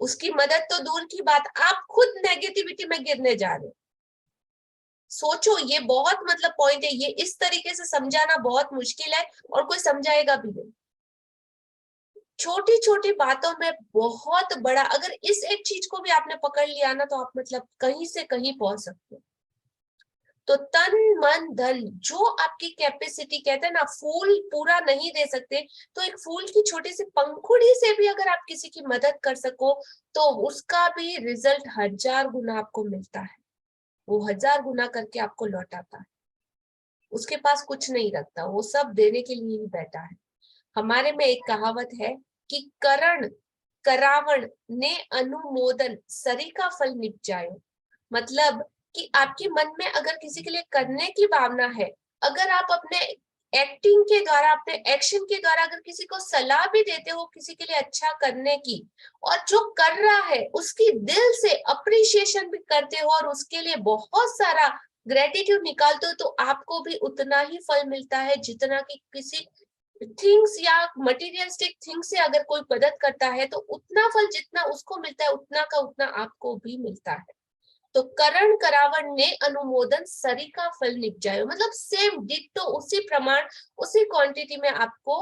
A: उसकी मदद तो दूर की बात, आप खुद नेगेटिविटी में गिरने जा रहे हो। सोचो, ये बहुत मतलब पॉइंट है, ये इस तरीके से समझाना बहुत मुश्किल है और कोई समझाएगा भी नहीं। छोटी छोटी बातों में बहुत बड़ा, अगर इस एक चीज को भी आपने पकड़ लिया ना, तो आप मतलब कहीं से कहीं पहुंच सकते हो। तो तन मन धन, जो आपकी कैपेसिटी, कहते हैं ना फूल पूरा नहीं दे सकते, तो एक फूल की छोटी सी पंखुड़ी से भी अगर आप किसी की मदद कर सको, तो उसका भी रिजल्ट 1000 गुना आपको मिलता है। वो 1000 गुना करके आपको लौटाता है। उसके पास कुछ नहीं रखता, वो सब देने के लिए ही बैठा है। हमारे में एक कहावत है कि करण करावण ने अनुमोदन सरी का फल निपजायो। मतलब कि आपके मन में अगर किसी के लिए करने की भावना है, अगर आप अपने एक्टिंग के द्वारा, अपने एक्शन के द्वारा अगर किसी को सलाह भी देते हो किसी के लिए अच्छा करने की, और जो कर रहा है उसकी दिल से अप्रिशिएशन भी करते हो और उसके लिए बहुत सारा ग्रेटिट्यूड निकालते हो, तो आपको भी उतना ही फल मिलता है जितना कि किसी थिंग्स या मटेरियलिस्टिक थिंग्स से अगर कोई मदद करता है, तो उतना फल जितना उसको मिलता है उतना का उतना आपको भी मिलता है। तो करण करावण ने अनुमोदन सरी का फल निपजायो, मतलब सेम डिट्टो, उसी प्रमाण उसी क्वांटिटी में आपको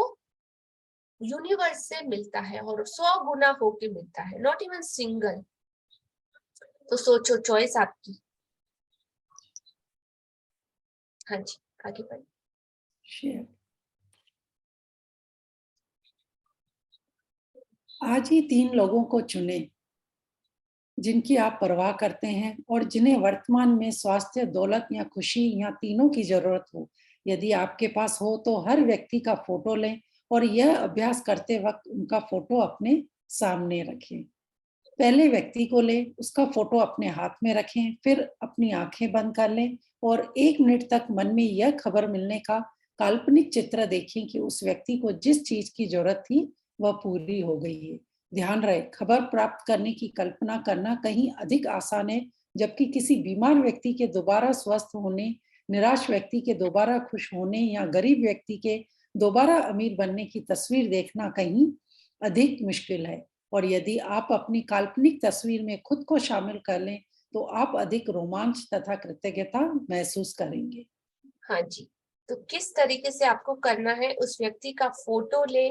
A: यूनिवर्स से मिलता है, और 100 गुना होके मिलता है, नॉट इवन सिंगल। तो सोचो, चॉइस आपकी। हाँ जी, आगे बढ़िए।
F: शेयर। आज ही 3 लोगों को चुने जिनकी आप परवाह करते हैं और जिन्हें वर्तमान में स्वास्थ्य, दौलत या खुशी या तीनों की जरूरत हो। यदि आपके पास हो तो हर व्यक्ति का फोटो लें और यह अभ्यास करते वक्त उनका फोटो अपने सामने रखें। पहले व्यक्ति को लें, उसका फोटो अपने हाथ में रखें, फिर अपनी आंखें बंद कर लें और 1 मिनट तक मन में यह खबर मिलने का काल्पनिक चित्र देखें कि उस व्यक्ति को जिस चीज की जरूरत थी वह पूरी हो गई है। ध्यान रहे, खबर प्राप्त करने की कल्पना करना कहीं अधिक आसान है, जबकि किसी बीमार व्यक्ति के दोबारा स्वस्थ होने, निराश व्यक्ति के दोबारा खुश होने या गरीब व्यक्ति के दोबारा अमीर बनने की तस्वीर देखना कहीं अधिक मुश्किल है। और यदि आप अपनी काल्पनिक तस्वीर में खुद को शामिल कर लें तो आप अधिक रोमांच तथा कृतज्ञता महसूस करेंगे।
A: हाँ जी, तो किस तरीके से आपको करना है, उस व्यक्ति का फोटो ले,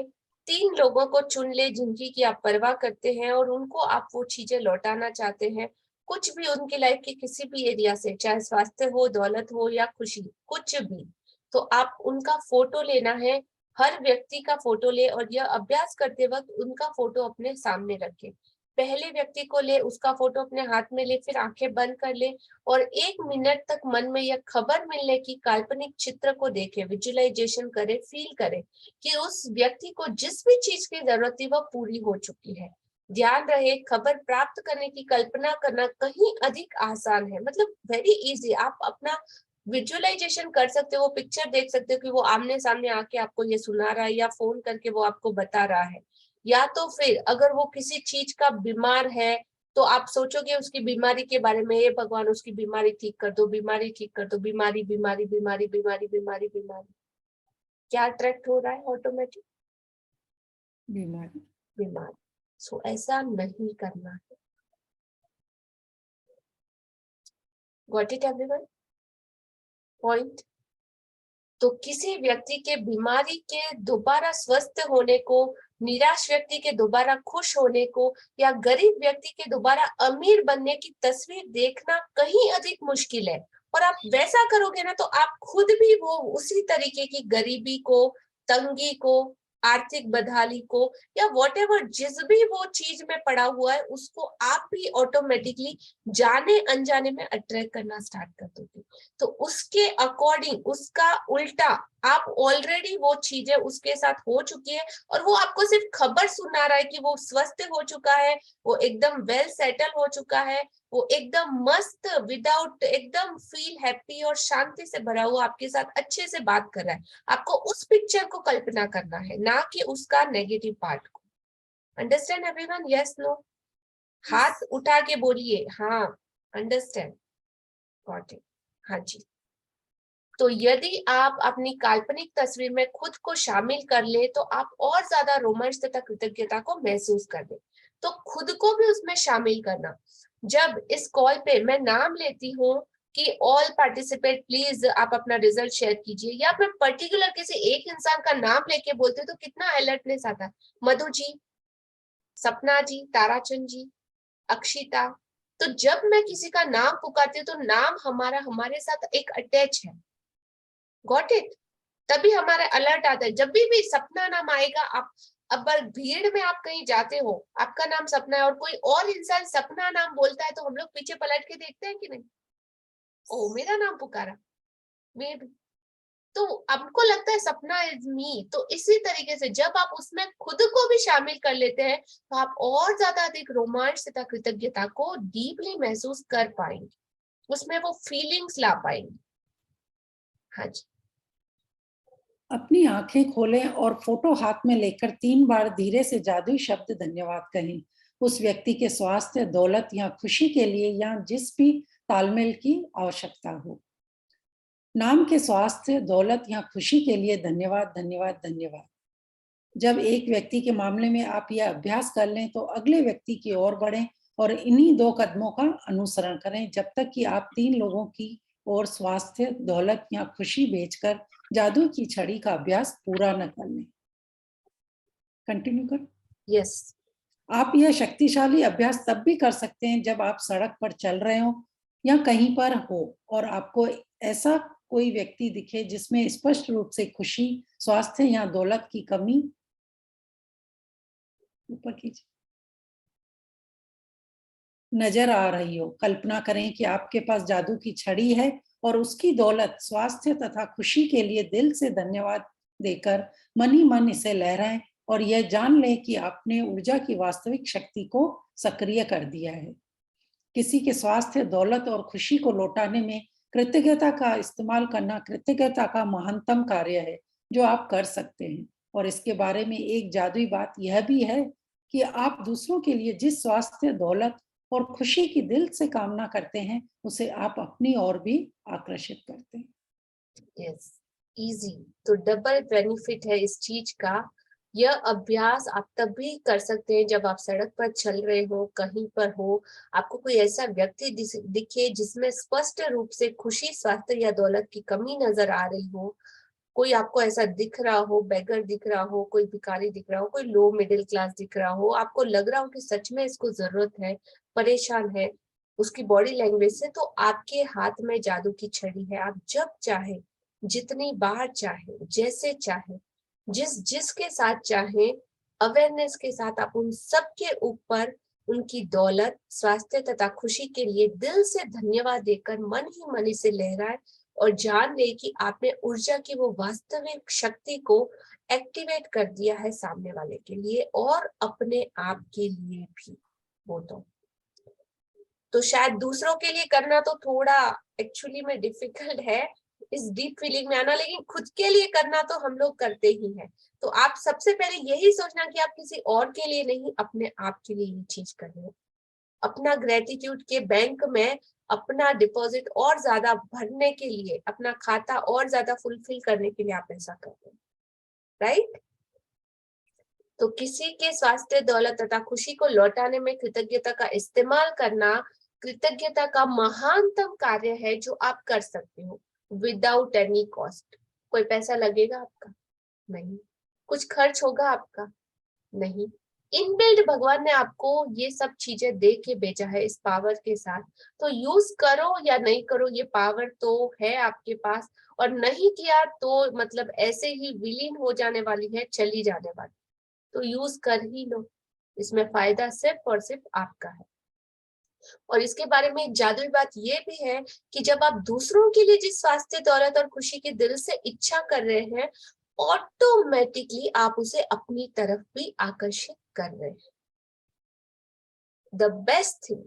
A: 3 लोगों को चुन ले जिनकी की आप परवाह करते हैं और उनको आप वो चीजें लौटाना चाहते हैं, कुछ भी उनकी लाइफ के किसी भी एरिया से, चाहे स्वास्थ्य हो, दौलत हो या खुशी, कुछ भी। तो आप उनका फोटो लेना है, हर व्यक्ति का फोटो ले, और यह अभ्यास करते वक्त उनका फोटो अपने सामने रखें। पहले व्यक्ति को ले, उसका फोटो अपने हाथ में ले, फिर आंखें बंद कर ले और 1 मिनट तक मन में यह खबर मिलने की काल्पनिक चित्र को देखे, विजुअलाइजेशन करे, फील करे कि उस व्यक्ति को जिस भी चीज की जरूरत थी वह पूरी हो चुकी है। ध्यान रहे, खबर प्राप्त करने की कल्पना करना कहीं अधिक आसान है, मतलब वेरी इजी। आप अपना विजुअलाइजेशन कर सकते हो, पिक्चर देख सकते हो कि वो आमने सामने आके आपको ये सुना रहा है या फोन करके वो आपको बता रहा है, या तो फिर अगर वो किसी चीज का बीमार है तो आप सोचोगे उसकी बीमारी के बारे में, ये भगवान उसकी बीमारी ठीक कर दो, बीमारी ठीक कर दो, बीमारी बीमारी बीमारी बीमारी बीमारी बीमारी। क्या अट्रैक्ट हो रहा है ऑटोमेटिक?
F: बीमारी।
A: बीमारी। सो ऐसा नहीं करना है। Got it everyone? पॉइंट। तो किसी व्यक्ति के बीमारी के दोबारा स्वस्थ होने को, निराश व्यक्ति के दोबारा खुश होने को, या गरीब व्यक्ति के दोबारा अमीर बनने की तस्वीर देखना कहीं अधिक मुश्किल है। और आप वैसा करोगे ना तो आप खुद भी वो उसी तरीके की गरीबी को, तंगी को, आर्थिक बदहाली को, या व्हाटएवर जिस भी वो चीज में पड़ा हुआ है उसको आप भी ऑटोमेटिकली जाने अनजाने में अट्रैक्ट करना स्टार्ट कर दोगे। तो उसके अकॉर्डिंग, उसका उल्टा, आप ऑलरेडी वो चीजें उसके साथ हो चुकी है और वो आपको सिर्फ खबर सुना रहा है कि वो स्वस्थ हो चुका है, वो एकदम वेल सेटल हो चुका है, वो एकदम मस्त विदाउट एकदम फील हैप्पी और शांति से भरा हुआ आपके साथ अच्छे से बात कर रहा है, आपको उस पिक्चर को कल्पना करना है, ना कि उसका नेगेटिव पार्ट को। Understand everyone? Yes no? हाथ उठा के बोलिए हाँ अंडरस्टैंड, गॉट इट। हाँ जी। तो यदि आप अपनी काल्पनिक तस्वीर में खुद को शामिल कर ले तो आप और ज्यादा रोमांच तथा कृतज्ञता को महसूस कर ले। तो खुद को भी उसमें शामिल करना। जब इस कॉल पे मैं नाम लेती हूँ कि ऑल पार्टिसिपेट प्लीज आप अपना रिजल्ट शेयर कीजिए, या मैं पर्टिकुलर किसी एक इंसान का नाम लेके बोलती हूँ तो कितना अलर्टनेस आता है। मधु जी, सपना जी, ताराचंद जी, अक्षिता। तो जब मैं किसी का नाम पुकारती हूँ तो नाम हमारा हमारे साथ एक अटैच है, गॉट इट। तभी हमारा अलर्ट आता है। जब भी सपना नाम आएगा, आप अब भीड़ में आप कहीं जाते हो, आपका नाम सपना है और कोई और इंसान सपना नाम बोलता है तो हम लोग पीछे पलट के देखते हैं कि नहीं? ओ मेरा नाम पुकारा, मे भी। तो आपको लगता है सपना इज मी। तो इसी तरीके से जब आप उसमें खुद को भी शामिल कर लेते हैं तो आप और ज्यादा अधिक रोमांच तथा कृतज्ञता को डीपली महसूस कर पाएंगे, उसमें वो फीलिंग्स ला पाएंगे। हाँ जी।
F: अपनी आंखें खोलें और फोटो हाथ में लेकर 3 बार धीरे से जादुई शब्द धन्यवाद कहें, उस व्यक्ति के स्वास्थ्य, दौलत या खुशी के लिए, या जिस भी तालमेल की आवश्यकता हो। नाम के स्वास्थ्य, दौलत या खुशी के लिए धन्यवाद, धन्यवाद, धन्यवाद। जब एक व्यक्ति के मामले में आप यह अभ्यास कर लें तो अगले व्यक्ति की ओर बढ़ें और इन्हीं 2 कदमों का अनुसरण करें जब तक कि आप 3 लोगों की ओर स्वास्थ्य, दौलत या खुशी भेजकर जादू की छड़ी का अभ्यास पूरा न कर लें। कंटिन्यू कर।
A: यस।
F: आप यह शक्तिशाली अभ्यास तब भी कर सकते हैं जब आप सड़क पर चल रहे हो या कहीं पर हो और आपको ऐसा कोई व्यक्ति दिखे जिसमें स्पष्ट रूप से खुशी, स्वास्थ्य या दौलत की कमी ऊपर कीजिए नजर आ रही हो। कल्पना करें कि आपके पास जादू की छड़ी है और उसकी दौलत, स्वास्थ्य तथा खुशी के लिए दिल से धन्यवाद देकर मन ही मन इसे लहराएं और यह जान लें कि आपने ऊर्जा की वास्तविक शक्ति को सक्रिय कर दिया है। किसी के स्वास्थ्य, दौलत और खुशी को लौटाने में कृतज्ञता का इस्तेमाल करना कृतज्ञता का महानतम कार्य है जो आप कर सकते हैं। और इसके बारे में एक जादुई बात यह भी है कि आप दूसरों के लिए जिस स्वास्थ्य, दौलत और खुशी की दिल से कामना करते हैं उसे आप अपनी ओर भी आकर्षित करते हैं।
A: Yes, easy. तो डबल बेनिफिट है इस चीज का। यह अभ्यास आप तभी कर सकते हैं जब आप सड़क पर चल रहे हो, कहीं पर हो, आपको कोई ऐसा व्यक्ति दिखे जिसमें स्पष्ट रूप से खुशी, स्वास्थ्य या दौलत की कमी नजर आ रही हो। कोई आपको ऐसा दिख रहा हो, बेगर दिख रहा हो, कोई भिखारी दिख रहा हो, कोई लो मिडिल क्लास दिख रहा हो, आपको लग रहा हो कि सच में इसको जरूरत है, परेशान है उसकी बॉडी लैंग्वेज से, तो आपके हाथ में जादू की छड़ी है। आप जब चाहे, जितनी बार चाहे, जैसे चाहे, जिसके साथ चाहे, अवेयरनेस के साथ आप उन सब के ऊपर उनकी दौलत, स्वास्थ्य तथा खुशी के लिए दिल से धन्यवाद देकर मन ही मन इसे लहराए और जान ले कि आपने ऊर्जा की वो वास्तविक शक्ति को एक्टिवेट कर दिया है सामने वाले के लिए और अपने आप के लिए भी। वो तो शायद दूसरों के लिए करना तो थोड़ा एक्चुअली में डिफिकल्ट है इस डीप फीलिंग में आना, लेकिन खुद के लिए करना तो हम लोग करते ही हैं। तो आप सबसे पहले यही सोचना कि आप किसी और के लिए नहीं, अपने आप के लिए ये चीज कर रहे हो। अपना ग्रेटिट्यूड के बैंक में अपना डिपॉजिट और ज्यादा भरने के लिए, अपना खाता और ज्यादा फुलफिल करने के लिए आप ऐसा करते हैं, राइट? तो किसी के स्वास्थ्य, दौलत तथा खुशी को लौटाने में कृतज्ञता का इस्तेमाल करना कृतज्ञता का महानतम कार्य है जो आप कर सकते हो विदाउट एनी कॉस्ट। कोई पैसा लगेगा आपका? नहीं। कुछ खर्च होगा आपका? नहीं। इनबिल्ड भगवान ने आपको ये सब चीजें दे के भेजा है इस पावर के साथ, तो यूज करो या नहीं करो, ये पावर तो है आपके पास। और नहीं किया तो मतलब ऐसे ही विलीन हो जाने वाली है, चली जाने वाली। तो यूज कर ही लो, इसमें फायदा सिर्फ और सिर्फ आपका है। और इसके बारे में एक जादुई बात ये भी है कि जब आप दूसरों के लिए जिस स्वास्थ्य, दौलत और खुशी की दिल से इच्छा कर रहे हैं, ऑटोमेटिकली आप उसे अपनी तरफ भी आकर्षित कर रहे हैं। द बेस्ट थिंग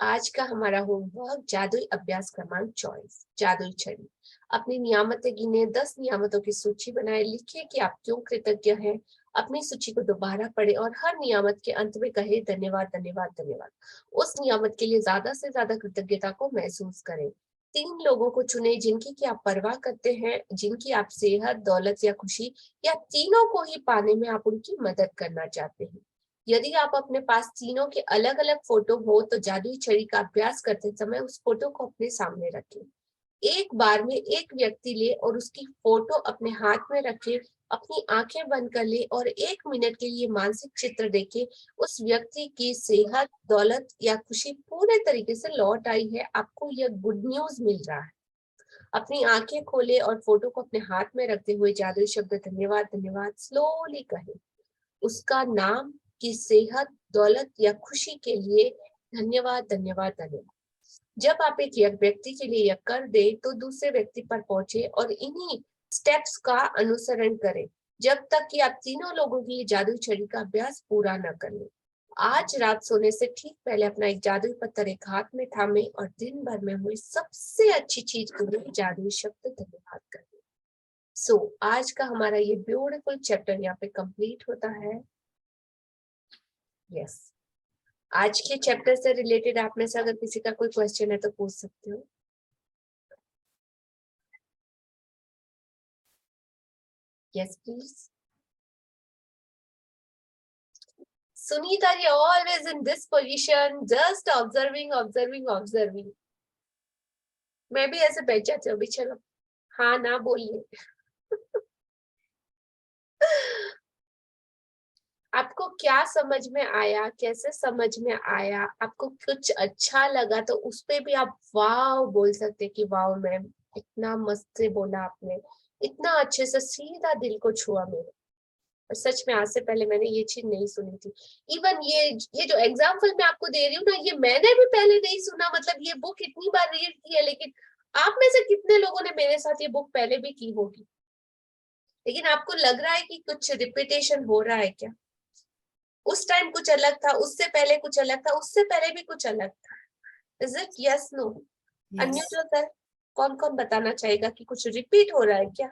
A: आज का हमारा होमवर्क जादुई अभ्यास क्रमांक 24, जादुई छड़ी। अपनी नियामतें गिने, 10 नियामतों की सूची बनाए, लिखिए कि आप क्यों कृतज्ञ हैं। अपनी सूची को दोबारा पढ़े और हर नियामत के अंत में कहे धन्यवाद धन्यवाद धन्यवाद। उस नियामत के लिए ज्यादा से ज्यादा कृतज्ञता को महसूस करें। 3 लोगों को चुने जिनकी की आप परवाह करते हैं, जिनकी आप सेहत, दौलत या खुशी या तीनों को ही पाने में आप उनकी मदद करना चाहते हैं। यदि आप अपने पास तीनों के अलग अलग फोटो हो तो जादुई छड़ी का अभ्यास करते समय उस फोटो को अपने सामने रखें। एक बार में एक व्यक्ति ले और उसकी फोटो अपने हाथ में रखे, अपनी आंखें बंद कर ले और 1 मिनट के लिए मानसिक चित्र देखे। उस व्यक्ति की सेहत, दौलत या खुशी पूरे तरीके से लौट आई है। आपको यह गुड न्यूज मिल रहा है। अपनी आंखें खोले और फोटो को अपने हाथ में रखते हुए जादुई शब्द धन्यवाद धन्यवाद स्लोली कहे। उसका नाम की सेहत, दौलत या खुशी के लिए धन्यवाद धन्यवाद धन्यवाद। जब आप एक व्यक्ति के लिए यह कर दे तो दूसरे व्यक्ति पर पहुंचे और इन्हीं स्टेप्स का अनुसरण करें जब तक कि आप तीनों लोगों की जादुई छड़ी का अभ्यास पूरा न कर ले। आज रात सोने से ठीक पहले अपना एक जादुई पत्थर एक हाथ में थामे और दिन भर में हुई सबसे अच्छी चीज के लिए जादुई शब्द धन्यवाद करें। आज का हमारा ये ब्यूटीफुल चैप्टर यहाँ पे कंप्लीट होता है। यस, आज के चैप्टर से रिलेटेड आप में से अगर किसी का कोई क्वेश्चन है तो पूछ सकते हो। Yes please. Sunita, you're always in this position, just observing. मैं भी ऐसे बैठ जाती हूँ अभी। चलो, हाँ ना बोलिए। आपको क्या समझ में आया, कैसे समझ में आया, आपको कुछ अच्छा लगा तो उस पे भी आप वाव बोल सकते कि वाव मैम, इतना मस्त से बोला आपने, इतना अच्छे से सीधा दिल को छुआ मेरे। और सच में आज से पहले मैंने ये चीज नहीं सुनी थी। इवन ये जो एग्जाम्पल मैं आपको दे रही हूँ ना, ये मैंने भी पहले नहीं सुना। मतलब ये बुक इतनी बार रीड की है, लेकिन आप में से कितने लोगों ने मेरे साथ ये बुक पहले भी की होगी, लेकिन आपको लग रहा है कि कुछ रिपीटेशन हो रहा है क्या? उस टाइम कुछ अलग था, उससे पहले कुछ अलग था, उससे पहले भी कुछ अलग था। Is it yes no? अन्य सर कौन कौन बताना चाहेगा कि कुछ रिपीट हो रहा है क्या?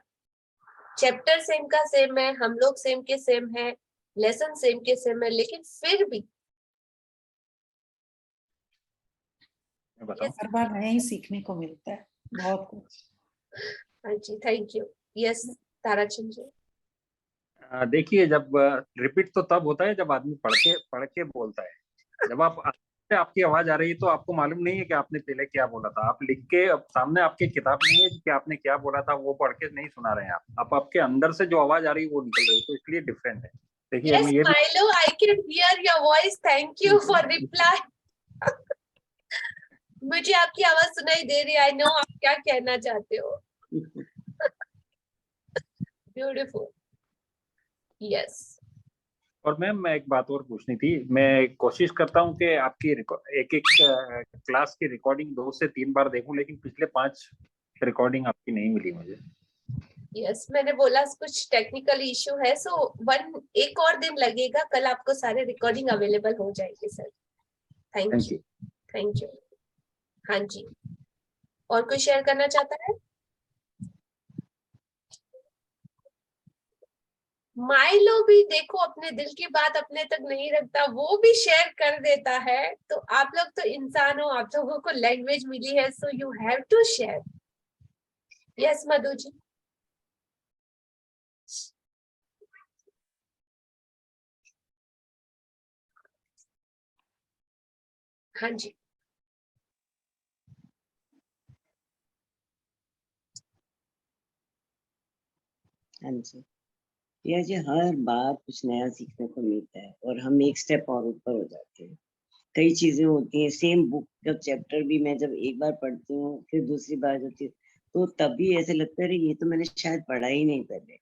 A: चैप्टर सेम का सेम है, हम लोग सेम के सेम है, लेसन सेम के सेम है, लेकिन फिर भी
F: हर बार नया ही सीखने को मिलता है, बहुत कुछ।
A: हाँ जी, थैंक यू। यस ताराचंद जी।
E: देखिए, जब रिपीट तो तब होता है जब आदमी पढ़ के बोलता है। जब आपकी आवाज आ रही है तो आपको मालूम नहीं है कि आपने पहले क्या बोला था। आप लिख के सामने आपके किताब नहीं है कि आपने क्या बोला था, वो पढ़ के नहीं सुना रहे हैं आप आपके अंदर से जो आवाज आ रही है वो निकल रही है, तो इसलिए डिफरेंट है। देखिए,
A: Yes, Milo, I can hear your voice. Thank you for reply. मुझे आपकी आवाज सुनाई दे रही है। I know आप क्या कहना चाहते हो। Beautiful. Yes.
E: और मैम, मैं एक बात और पूछनी थी। मैं कोशिश करता हूँ कि आपकी एक क्लास की रिकॉर्डिंग 2 से 3 बार देखूं, लेकिन पिछले 5 रिकॉर्डिंग आपकी नहीं मिली मुझे।
A: यस, मैंने बोला कुछ टेक्निकल इशू है, एक और दिन लगेगा, कल आपको सारे रिकॉर्डिंग अवेलेबल हो जाएंगे सर। Thank you. हाँ जी, और कोई शेयर करना चाहता है? माइलो भी देखो अपने दिल की बात अपने तक नहीं रखता, वो भी शेयर कर देता है। तो आप लोग तो इंसान हो, आप लोगों को लैंग्वेज मिली है, so you have to share. Yes Madhu ji. हाँ जी।
C: हाँ जी, यह जी हर बार कुछ नया सीखने को मिलता है और हम एक स्टेप और ऊपर हो जाते हैं। कई चीजें होती हैं, सेम बुक का चैप्टर भी मैं जब एक बार पढ़ती हूँ फिर दूसरी बार जाती हूँ तो तब भी ऐसे लगता है ये तो मैंने शायद पढ़ा ही नहीं पहले।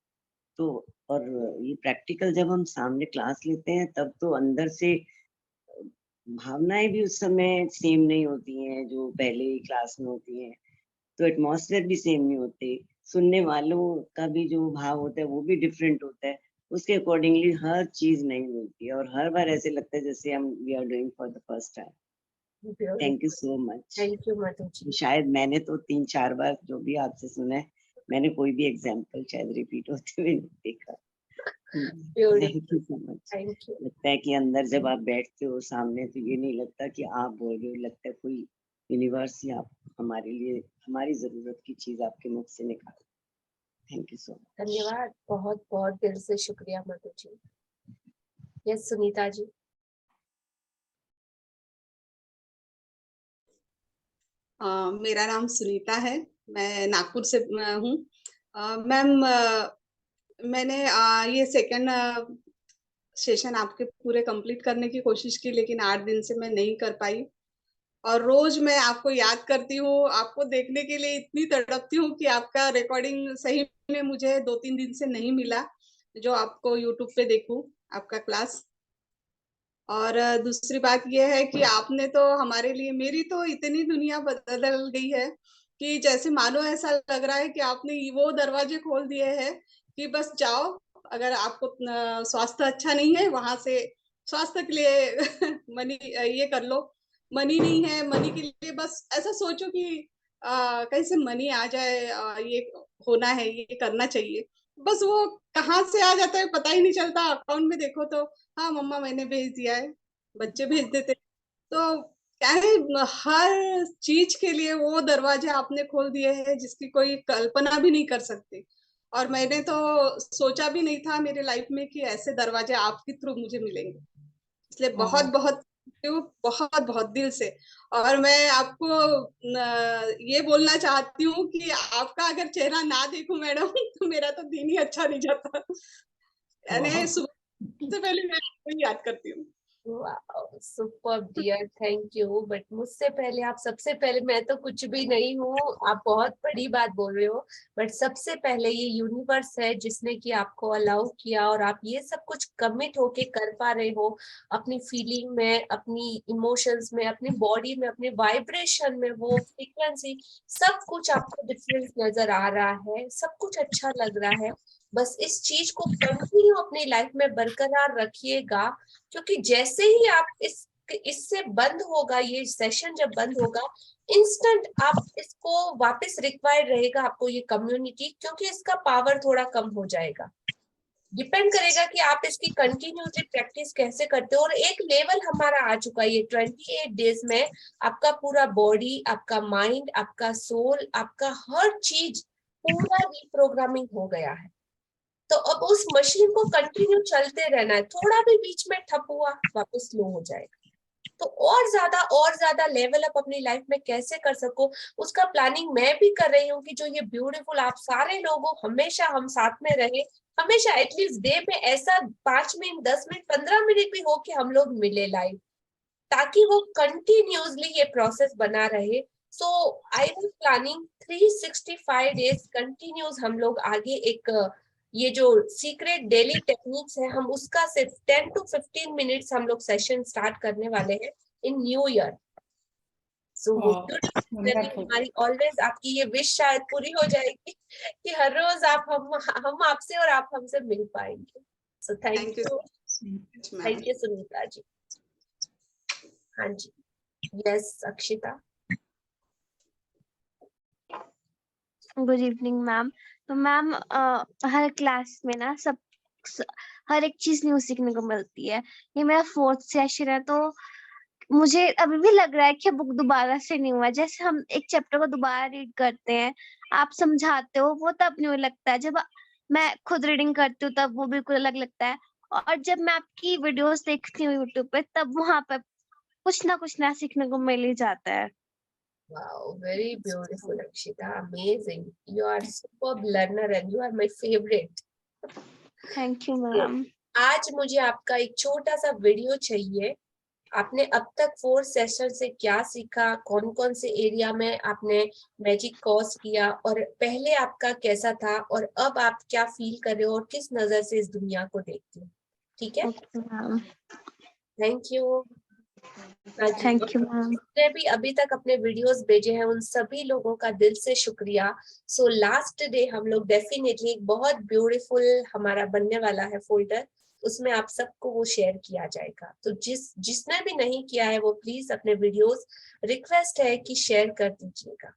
C: तो और ये प्रैक्टिकल जब हम सामने क्लास लेते हैं तब तो अंदर से भावनाएं भी उस समय सेम नहीं होती हैं जो पहले क्लास में होती हैं। तो एटमॉस्फेयर भी सेम नहीं होते, सुनने वालों का भी जो भाव होता है वो भी डिफरेंट होता है। उसके अकॉर्डिंगली हर चीज नहीं मिलती है और हर बार ऐसे लगता है जैसे हम we are doing for the first time. Thank you so much.
A: Thank you Madhu ji.
C: शायद मैंने तो 3-4 बार जो भी आपसे सुना है, मैंने कोई भी एग्जाम्पल शायद रिपीट होते हुए नहीं देखा। Thank you so much.
A: Thank you.
C: लगता है कि अंदर जब आप बैठते हो सामने तो ये नहीं लगता कि आप बोल रहे हो, लगता है कोई यूनिवर्स ही आप हमारे लिए हमारी जरूरत की चीज आपके मुख से निकाल। Thank you so much.
A: धन्यवाद, बहुत बहुत दिल से शुक्रिया मधु जी। यस सुनीता जी।
G: मेरा नाम सुनीता है, मैं नागपुर से हूँ। मैम, मैंने ये सेकंड सेशन आपके पूरे कंप्लीट करने की कोशिश की, लेकिन 8 दिन से मैं नहीं कर पाई। और रोज मैं आपको याद करती हूँ, आपको देखने के लिए इतनी तड़पती हूँ कि आपका रिकॉर्डिंग सही में मुझे 2-3 दिन से नहीं मिला, जो आपको यूट्यूब पे देखूं आपका क्लास। और दूसरी बात यह है कि आपने तो हमारे लिए, मेरी तो इतनी दुनिया बदल गई है कि जैसे मानो ऐसा लग रहा है कि आपने वो दरवाजे खोल दिए हैं कि बस जाओ, अगर आपको स्वास्थ्य अच्छा नहीं है वहां से स्वास्थ्य के लिए मनी ये कर लो, मनी नहीं है मनी के लिए बस ऐसा सोचो कि कहीं से मनी आ जाए, ये होना है, ये करना चाहिए, बस वो कहाँ से आ जाता है पता ही नहीं चलता। अकाउंट में देखो तो हाँ मम्मा मैंने भेज दिया है, बच्चे भेज देते। तो क्या है, हर चीज के लिए वो दरवाजे आपने खोल दिए हैं जिसकी कोई कल्पना भी नहीं कर सकते। और मैंने तो सोचा भी नहीं था मेरे लाइफ में कि ऐसे दरवाजे आपके थ्रू मुझे मिलेंगे, इसलिए बहुत बहुत बहुत बहुत दिल से। और मैं आपको ये बोलना चाहती हूँ कि आपका अगर चेहरा ना देखूं मैडम तो मेरा तो दिन ही अच्छा नहीं जाता। यानी सुबह से पहले मैं आपको ही याद करती हूँ।
A: Super dear, thank you. But मुझसे पहले आप, सबसे पहले, मैं तो कुछ भी नहीं हूँ, आप बहुत बड़ी बात बोल रहे हो, बट सबसे पहले ये यूनिवर्स है जिसने कि आपको अलाउ किया और आप ये सब कुछ कमिट होके कर पा रहे हो, अपनी फीलिंग में, अपनी इमोशंस में, अपनी बॉडी में, अपने वाइब्रेशन में, वो फ्रीक्वेंसी, सब कुछ आपको डिफरेंस नजर आ रहा है, सब कुछ अच्छा लग रहा है। बस इस चीज को कंटिन्यू अपनी लाइफ में बरकरार रखिएगा, क्योंकि जैसे ही आप इससे बंद होगा, ये सेशन जब बंद होगा, इंस्टेंट आप इसको वापस रिक्वायर्ड रहेगा आपको ये कम्युनिटी, क्योंकि इसका पावर थोड़ा कम हो जाएगा। डिपेंड करेगा कि आप इसकी कंटिन्यूसली प्रैक्टिस कैसे करते हो। और एक लेवल हमारा आ चुका है, ये 28 डेज में आपका पूरा बॉडी, आपका माइंड, आपका सोल, आपका हर चीज पूरा रिप्रोग्रामिंग हो गया है। तो अब उस मशीन को कंटिन्यू चलते रहना है, थोड़ा भी बीच में ठप हुआ वापस स्लो हो जाएगा। तो और ज्यादा लेवल अप अपनी लाइफ में कैसे कर सको, उसका प्लानिंग मैं भी कर रही हूँ कि जो ये ब्यूटीफुल आप सारे लोगों हमेशा हम साथ में रहे, हमेशा एटलीस्ट डे में ऐसा 5 मिनट 10 मिनट 15 मिनट भी हो कि हम लोग मिले लाइव, ताकि वो कंटिन्यूसली ये प्रोसेस बना रहे। So I was planning 365 days continuous हम लोग आगे एक ये जो सीक्रेट डेली टेक्निक्स है, हम उसका सिर्फ 10 to 15 मिनट्स हम लोग सेशन स्टार्ट करने वाले हैं इन न्यू ईयर। सो वो हमारी ऑलवेज आपकी ये विश शायद पूरी हो जाएगी कि हर रोज आप हम आपसे और आप हमसे मिल पाएंगे। So thank you Sunita ji. हाँ जी, yes Akshita.
B: Good evening ma'am. तो मैम हर क्लास में ना हर एक चीज न्यू सीखने को मिलती है। ये मेरा 4th सेशन है, तो मुझे अभी भी लग रहा है कि बुक दोबारा से नहीं हुआ। जैसे हम एक चैप्टर को दोबारा रीड करते हैं, आप समझाते हो, वो तब न्यू लगता है। जब मैं खुद रीडिंग करती हूँ तब वो बिल्कुल अलग लगता है, और जब मैं आपकी वीडियोस देखती हूँ यूट्यूब पे तब वहां पे कुछ ना नया सीखने को मिल ही जाता है।
A: Wow, very beautiful, Akshita. Amazing. You are superb learner and you are my favorite.
B: Thank you ma'am.
A: आज मुझे आपका एक छोटा सा वीडियो चाहिए। आपने अब तक 4 सेशन से क्या सीखा, कौन कौन से एरिया में आपने मैजिक कोर्स किया, और पहले आपका कैसा था और अब आप क्या फील कर रहे हो और किस नजर से इस दुनिया को देखते हो। ठीक है, thank you.
B: Thank you ma'am.
A: जिसने भी अभी तक अपने वीडियोस भेजे हैं उन सभी लोगों का दिल से शुक्रिया। सो लास्ट डे हम लोग डेफिनेटली एक बहुत ब्यूटीफुल हमारा बनने वाला है फोल्डर, उसमें आप सबको वो शेयर किया जाएगा। तो जिसने भी नहीं किया है वो प्लीज अपने वीडियोस, रिक्वेस्ट है कि शेयर कर दीजिएगा।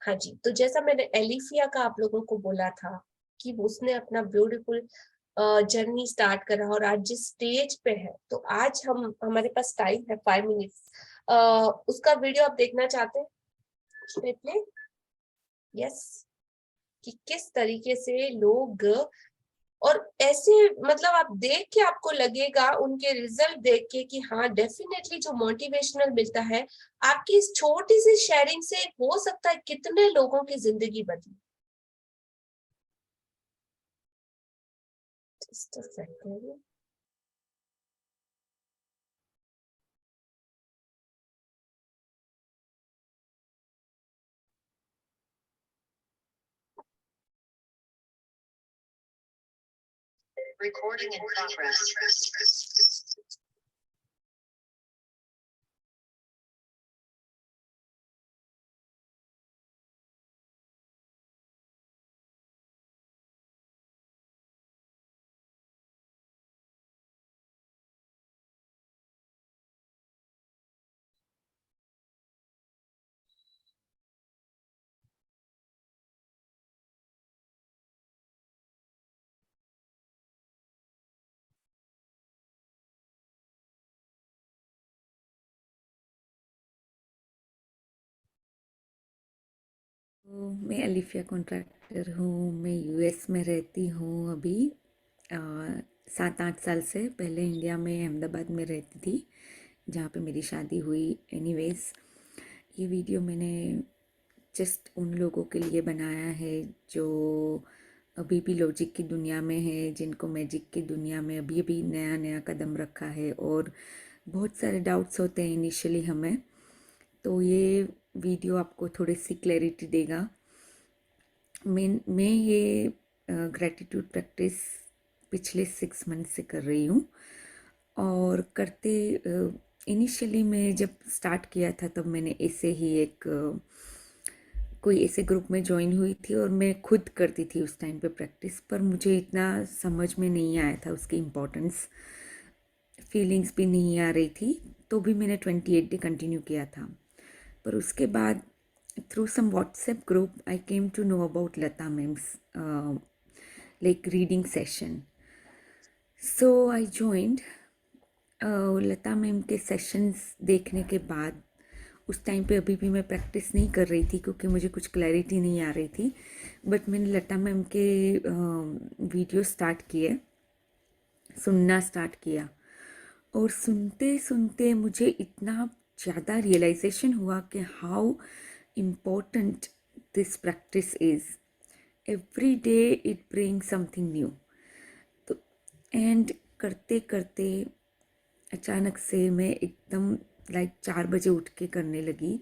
A: हाँ जी, तो जैसा मैंने एलिफिया का आप लोगों को बोला था कि उसने अपना ब्यूटीफुल जर्नी स्टार्ट करा और आज जिस स्टेज पे है, तो आज हमारे पास टाइम है 5 मिनट्स, उसका वीडियो आप देखना चाहते हैं? यस, कि किस तरीके से लोग, और ऐसे मतलब आप देख के आपको लगेगा उनके रिजल्ट देख के कि हाँ डेफिनेटली जो मोटिवेशनल मिलता है, आपकी इस छोटी सी शेयरिंग से हो सकता है कितने लोगों की जिंदगी बदले। Just a second.
D: Recording in progress.
H: मैं अलिफिया कॉन्ट्रैक्टर हूँ। मैं यूएस में रहती हूँ अभी 7-8 साल से। पहले इंडिया में अहमदाबाद में रहती थी जहाँ पे मेरी शादी हुई। एनीवेज, ये वीडियो मैंने जस्ट उन लोगों के लिए बनाया है जो अभी भी लॉजिक की दुनिया में है, जिनको मैजिक की दुनिया में अभी अभी नया नया कदम रखा है और बहुत सारे डाउट्स होते हैं इनिशियली हमें। तो ये वीडियो आपको थोड़ी सी क्लैरिटी देगा। मैं ये ग्रैटिट्यूड प्रैक्टिस पिछले 6 मंथ से कर रही हूँ और करते इनिशियली मैं जब स्टार्ट किया था तब मैंने ऐसे ही एक कोई ऐसे ग्रुप में ज्वाइन हुई थी और मैं खुद करती थी उस टाइम पे प्रैक्टिस, पर मुझे इतना समझ में नहीं आया था उसकी इम्पोर्टेंस, फीलिंग्स भी नहीं आ रही थी, तो भी मैंने 28 डे कंटिन्यू किया था। पर उसके बाद through some WhatsApp group, I came to know about Lata Ma'am's like reading session. So I joined. Lata ma'am के सेशंस देखने के बाद उस टाइम पे अभी भी मैं प्रैक्टिस नहीं कर रही थी क्योंकि मुझे कुछ क्लैरिटी नहीं आ रही थी, बट मैंने लता मैम के वीडियो स्टार्ट किए, सुनना स्टार्ट किया और सुनते सुनते मुझे इतना ज़्यादा रियलाइजेशन हुआ कि how important this practice is. Every day it brings something new. तो एंड करते करते अचानक से मैं एकदम 4 बजे उठ के करने लगी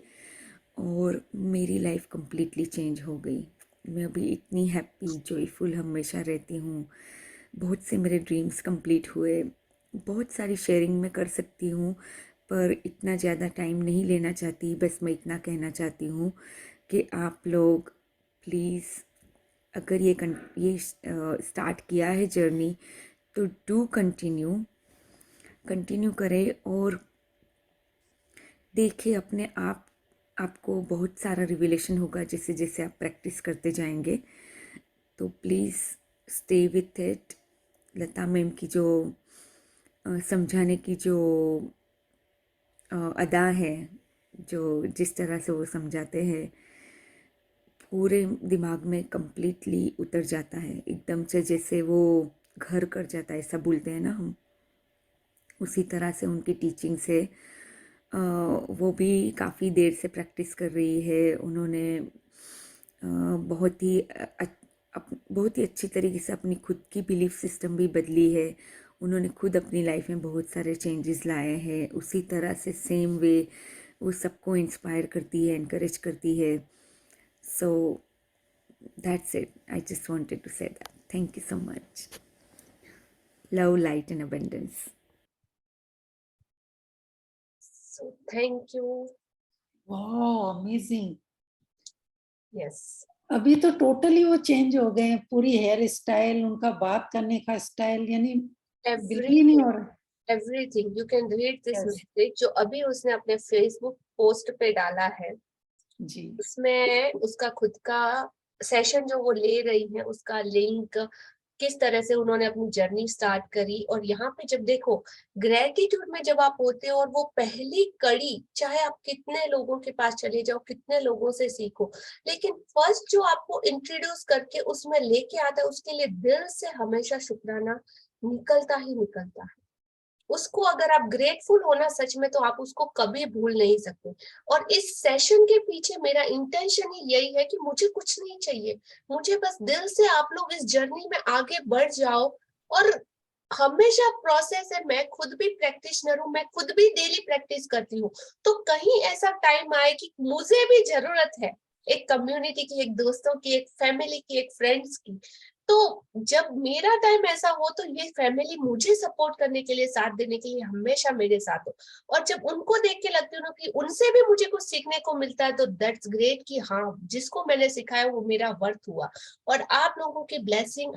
H: और मेरी लाइफ कम्प्लीटली चेंज हो गई। मैं अभी इतनी हैप्पी जॉयफुल हमेशा रहती हूँ। बहुत से मेरे ड्रीम्स कंप्लीट हुए। बहुत सारी शेयरिंग मैं कर सकती हूँ पर इतना ज़्यादा टाइम नहीं लेना चाहती। बस मैं इतना कहना चाहती हूँ कि आप लोग प्लीज़ अगर ये स्टार्ट किया है जर्नी तो डू कंटिन्यू करें और देखिए अपने आप आपको बहुत सारा रिविलेशन होगा जैसे जैसे आप प्रैक्टिस करते जाएंगे। तो please stay with it. Lata ma'am की जो समझाने की जो अदा है, जो जिस तरह से वो समझाते हैं, पूरे दिमाग में कम्प्लीटली उतर जाता है एकदम से, जैसे वो घर कर जाता है, ऐसा बोलते हैं ना हम, उसी तरह से उनकी टीचिंग से। वो भी काफ़ी देर से प्रैक्टिस कर रही है। उन्होंने बहुत ही अच्छी तरीके से अपनी खुद की बिलीफ सिस्टम भी बदली है। उन्होंने खुद अपनी लाइफ में बहुत सारे चेंजेस लाए हैं। उसी तरह से सेम वे वो सबको इंस्पायर करती है, एनकरेज करती है। So that's it, I just wanted to say that. Thank you so much. Love, light and abundance.
A: So thank you.
F: वाह, अमेजिंग।
A: Yes.
F: अभी तो टोटली वो चेंज हो गए हैं, पूरी हेयर स्टाइल, उनका बात करने का स्टाइल, यानी बिल्कुल ही नहीं हो रहा।
A: everything you can read this
F: Yes.
A: message जो अभी उसने अपने फेसबुक पोस्ट पे डाला है,
F: जी
A: उसमें उसका खुद का सेशन जो वो ले रही है उसका लिंक, किस तरह से उन्होंने अपनी जर्नी स्टार्ट करी। और यहाँ पे जब देखो ग्रेटिट्यूड में जब आप होते हो और वो पहली कड़ी, चाहे आप कितने लोगों के पास चले जाओ, कितने लोगों से सीखो, लेकिन फर्स्ट जो आपको इंट्रोड्यूस करके उसमें लेके आता है, उसके लिए दिल से हमेशा शुक्राना निकलता ही निकलता है। उसको अगर आप ग्रेटफुल होना सच में, तो आप उसको कभी भूल नहीं सकते। और इस सेशन के पीछे मेरा इंटेंशन ही यही है कि मुझे कुछ नहीं चाहिए, मुझे बस दिल से आप लोग इस जर्नी में आगे बढ़ जाओ। और हमेशा प्रोसेस है, मैं खुद भी प्रैक्टिशनर हूँ, मैं खुद भी डेली प्रैक्टिस करती हूँ, तो कहीं ऐसा टाइम आए कि मुझे भी जरूरत है एक कम्युनिटी की, एक दोस्तों की, एक फैमिली की, एक फ्रेंड्स की। तो जब मेरा टाइम ऐसा हो तो ये फैमिली मुझे सपोर्ट करने के लिए, साथ देने के लिए हमेशा मेरे साथ हो। और जब उनको देख के लगती हूँ ना कि उनसे भी मुझे कुछ सीखने को मिलता है, तो दैट्स ग्रेट कि हाँ, जिसको मैंने सिखाया वो मेरा वर्थ हुआ। और आप लोगों की ब्लेसिंग,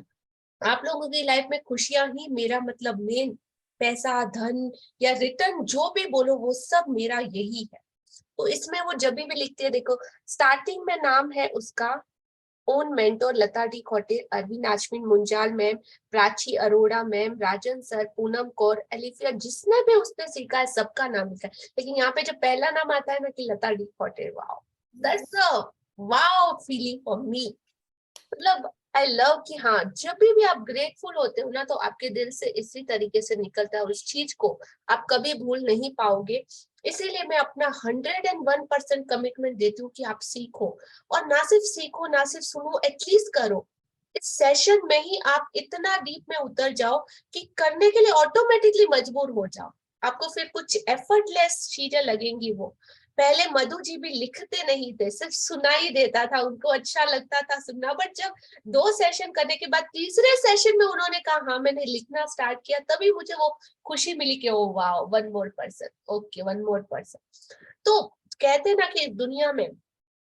A: आप लोगों की लाइफ में खुशियां ही मेरा मतलब मेन, पैसा, धन या रिटर्न जो भी बोलो, वो सब मेरा यही है। तो इसमें वो जब भी लिखती है, देखो स्टार्टिंग में नाम है उसका own mentor Lata D Khoter, Arvind Achmin Munjal ma'am, Prachi Arora ma'am, Rajan sir, Poonam Kaur, Alefiya, जिसने भी उसने सीखा है सबका नाम लिखा है। लेकिन यहाँ पे जब पहला नाम आता है ना कि Lata D Khoter, wow, that's a wow feeling for me. मतलब आई लव कि हाँ, जब भी आप ग्रेटफुल होते हो ना, तो आपके दिल से इसी तरीके से निकलता है और उस चीज को आप कभी भूल नहीं पाओगे। इसीलिए मैं अपना 101% कमिटमेंट देती हूँ कि आप सीखो, और ना सिर्फ सीखो, ना सिर्फ सुनो, एटलीस्ट करो। इस सेशन में ही आप इतना डीप में उतर जाओ कि करने के लिए ऑटोमेटिकली मजबूर हो जाओ। आपको फिर कुछ एफर्टलेस चीजें लगेंगी। वो पहले मधु जी भी लिखते नहीं थे, सिर्फ सुनाई देता था, उनको अच्छा लगता था सुनना। बट जब 2 सेशन करने के बाद तीसरे सेशन में उन्होंने कहा हाँ मैंने लिखना स्टार्ट किया, तभी मुझे वो खुशी मिली कि oh wow, 1 more person, okay 1 more person. तो कहते ना कि दुनिया में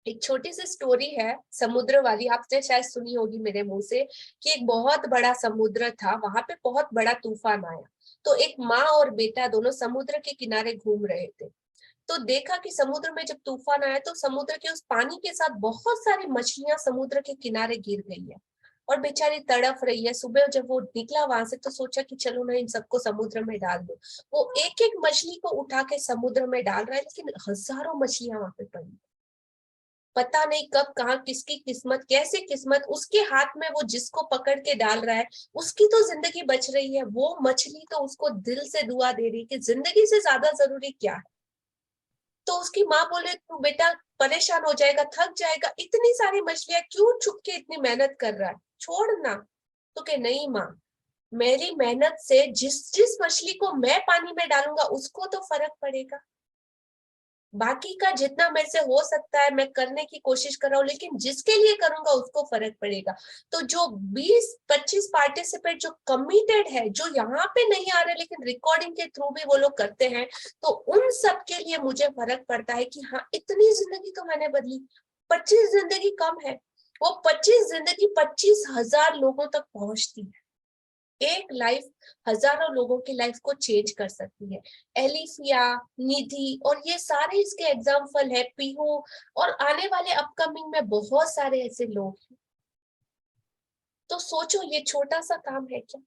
A: एक छोटी सी स्टोरी है समुद्र वाली, आपने शायद सुनी होगी मेरे मुंह से, कि एक बहुत बड़ा समुद्र था, वहां पे बहुत बड़ा तूफान आया। तो एक माँ और बेटा दोनों समुद्र के किनारे घूम रहे थे। तो देखा कि समुद्र में जब तूफान आया तो समुद्र के उस पानी के साथ बहुत सारी मछलियां समुद्र के किनारे गिर गई है, और बेचारी तड़फ रही है। सुबह जब वो निकला वहां से, तो सोचा कि चलो मैं इन सबको समुद्र में डाल दूं। वो एक एक मछली को उठा के समुद्र में डाल रहा है, लेकिन हजारों मछलियां वहां पे पड़ी। पता नहीं कब कहाँ किसकी किस्मत, कैसे किस्मत उसके हाथ में, वो जिसको पकड़ के डाल रहा है उसकी तो जिंदगी बच रही है। वो मछली तो उसको दिल से दुआ दे रही कि जिंदगी से ज्यादा जरूरी क्या है। तो उसकी माँ बोले तू बेटा परेशान हो जाएगा, थक जाएगा, इतनी सारी मछलियां क्यों छुप के इतनी मेहनत कर रहा है, छोड़ना। तो के नहीं माँ, मेरी मेहनत से जिस जिस मछली को मैं पानी में डालूंगा उसको तो फर्क पड़ेगा। बाकी का जितना मेरे से हो सकता है मैं करने की कोशिश कर रहा हूँ, लेकिन जिसके लिए करूंगा उसको फर्क पड़ेगा। तो जो 20-25 पार्टिसिपेंट जो कमिटेड है, जो यहाँ पे नहीं आ रहे लेकिन रिकॉर्डिंग के थ्रू भी वो लोग करते हैं, तो उन सब के लिए मुझे फर्क पड़ता है कि हाँ इतनी जिंदगी तो मैंने बदली। 25 जिंदगी कम है, वो 25 जिंदगी 25,000 लोगों तक पहुंचती है। एक लाइफ हजारों लोगों की लाइफ को चेंज कर सकती है। एलिफिया, निधि और ये सारे इसके एग्जाम्पल है, पीहू, और आने वाले अपकमिंग में बहुत सारे ऐसे लोग हैं। तो सोचो ये छोटा सा काम है क्या?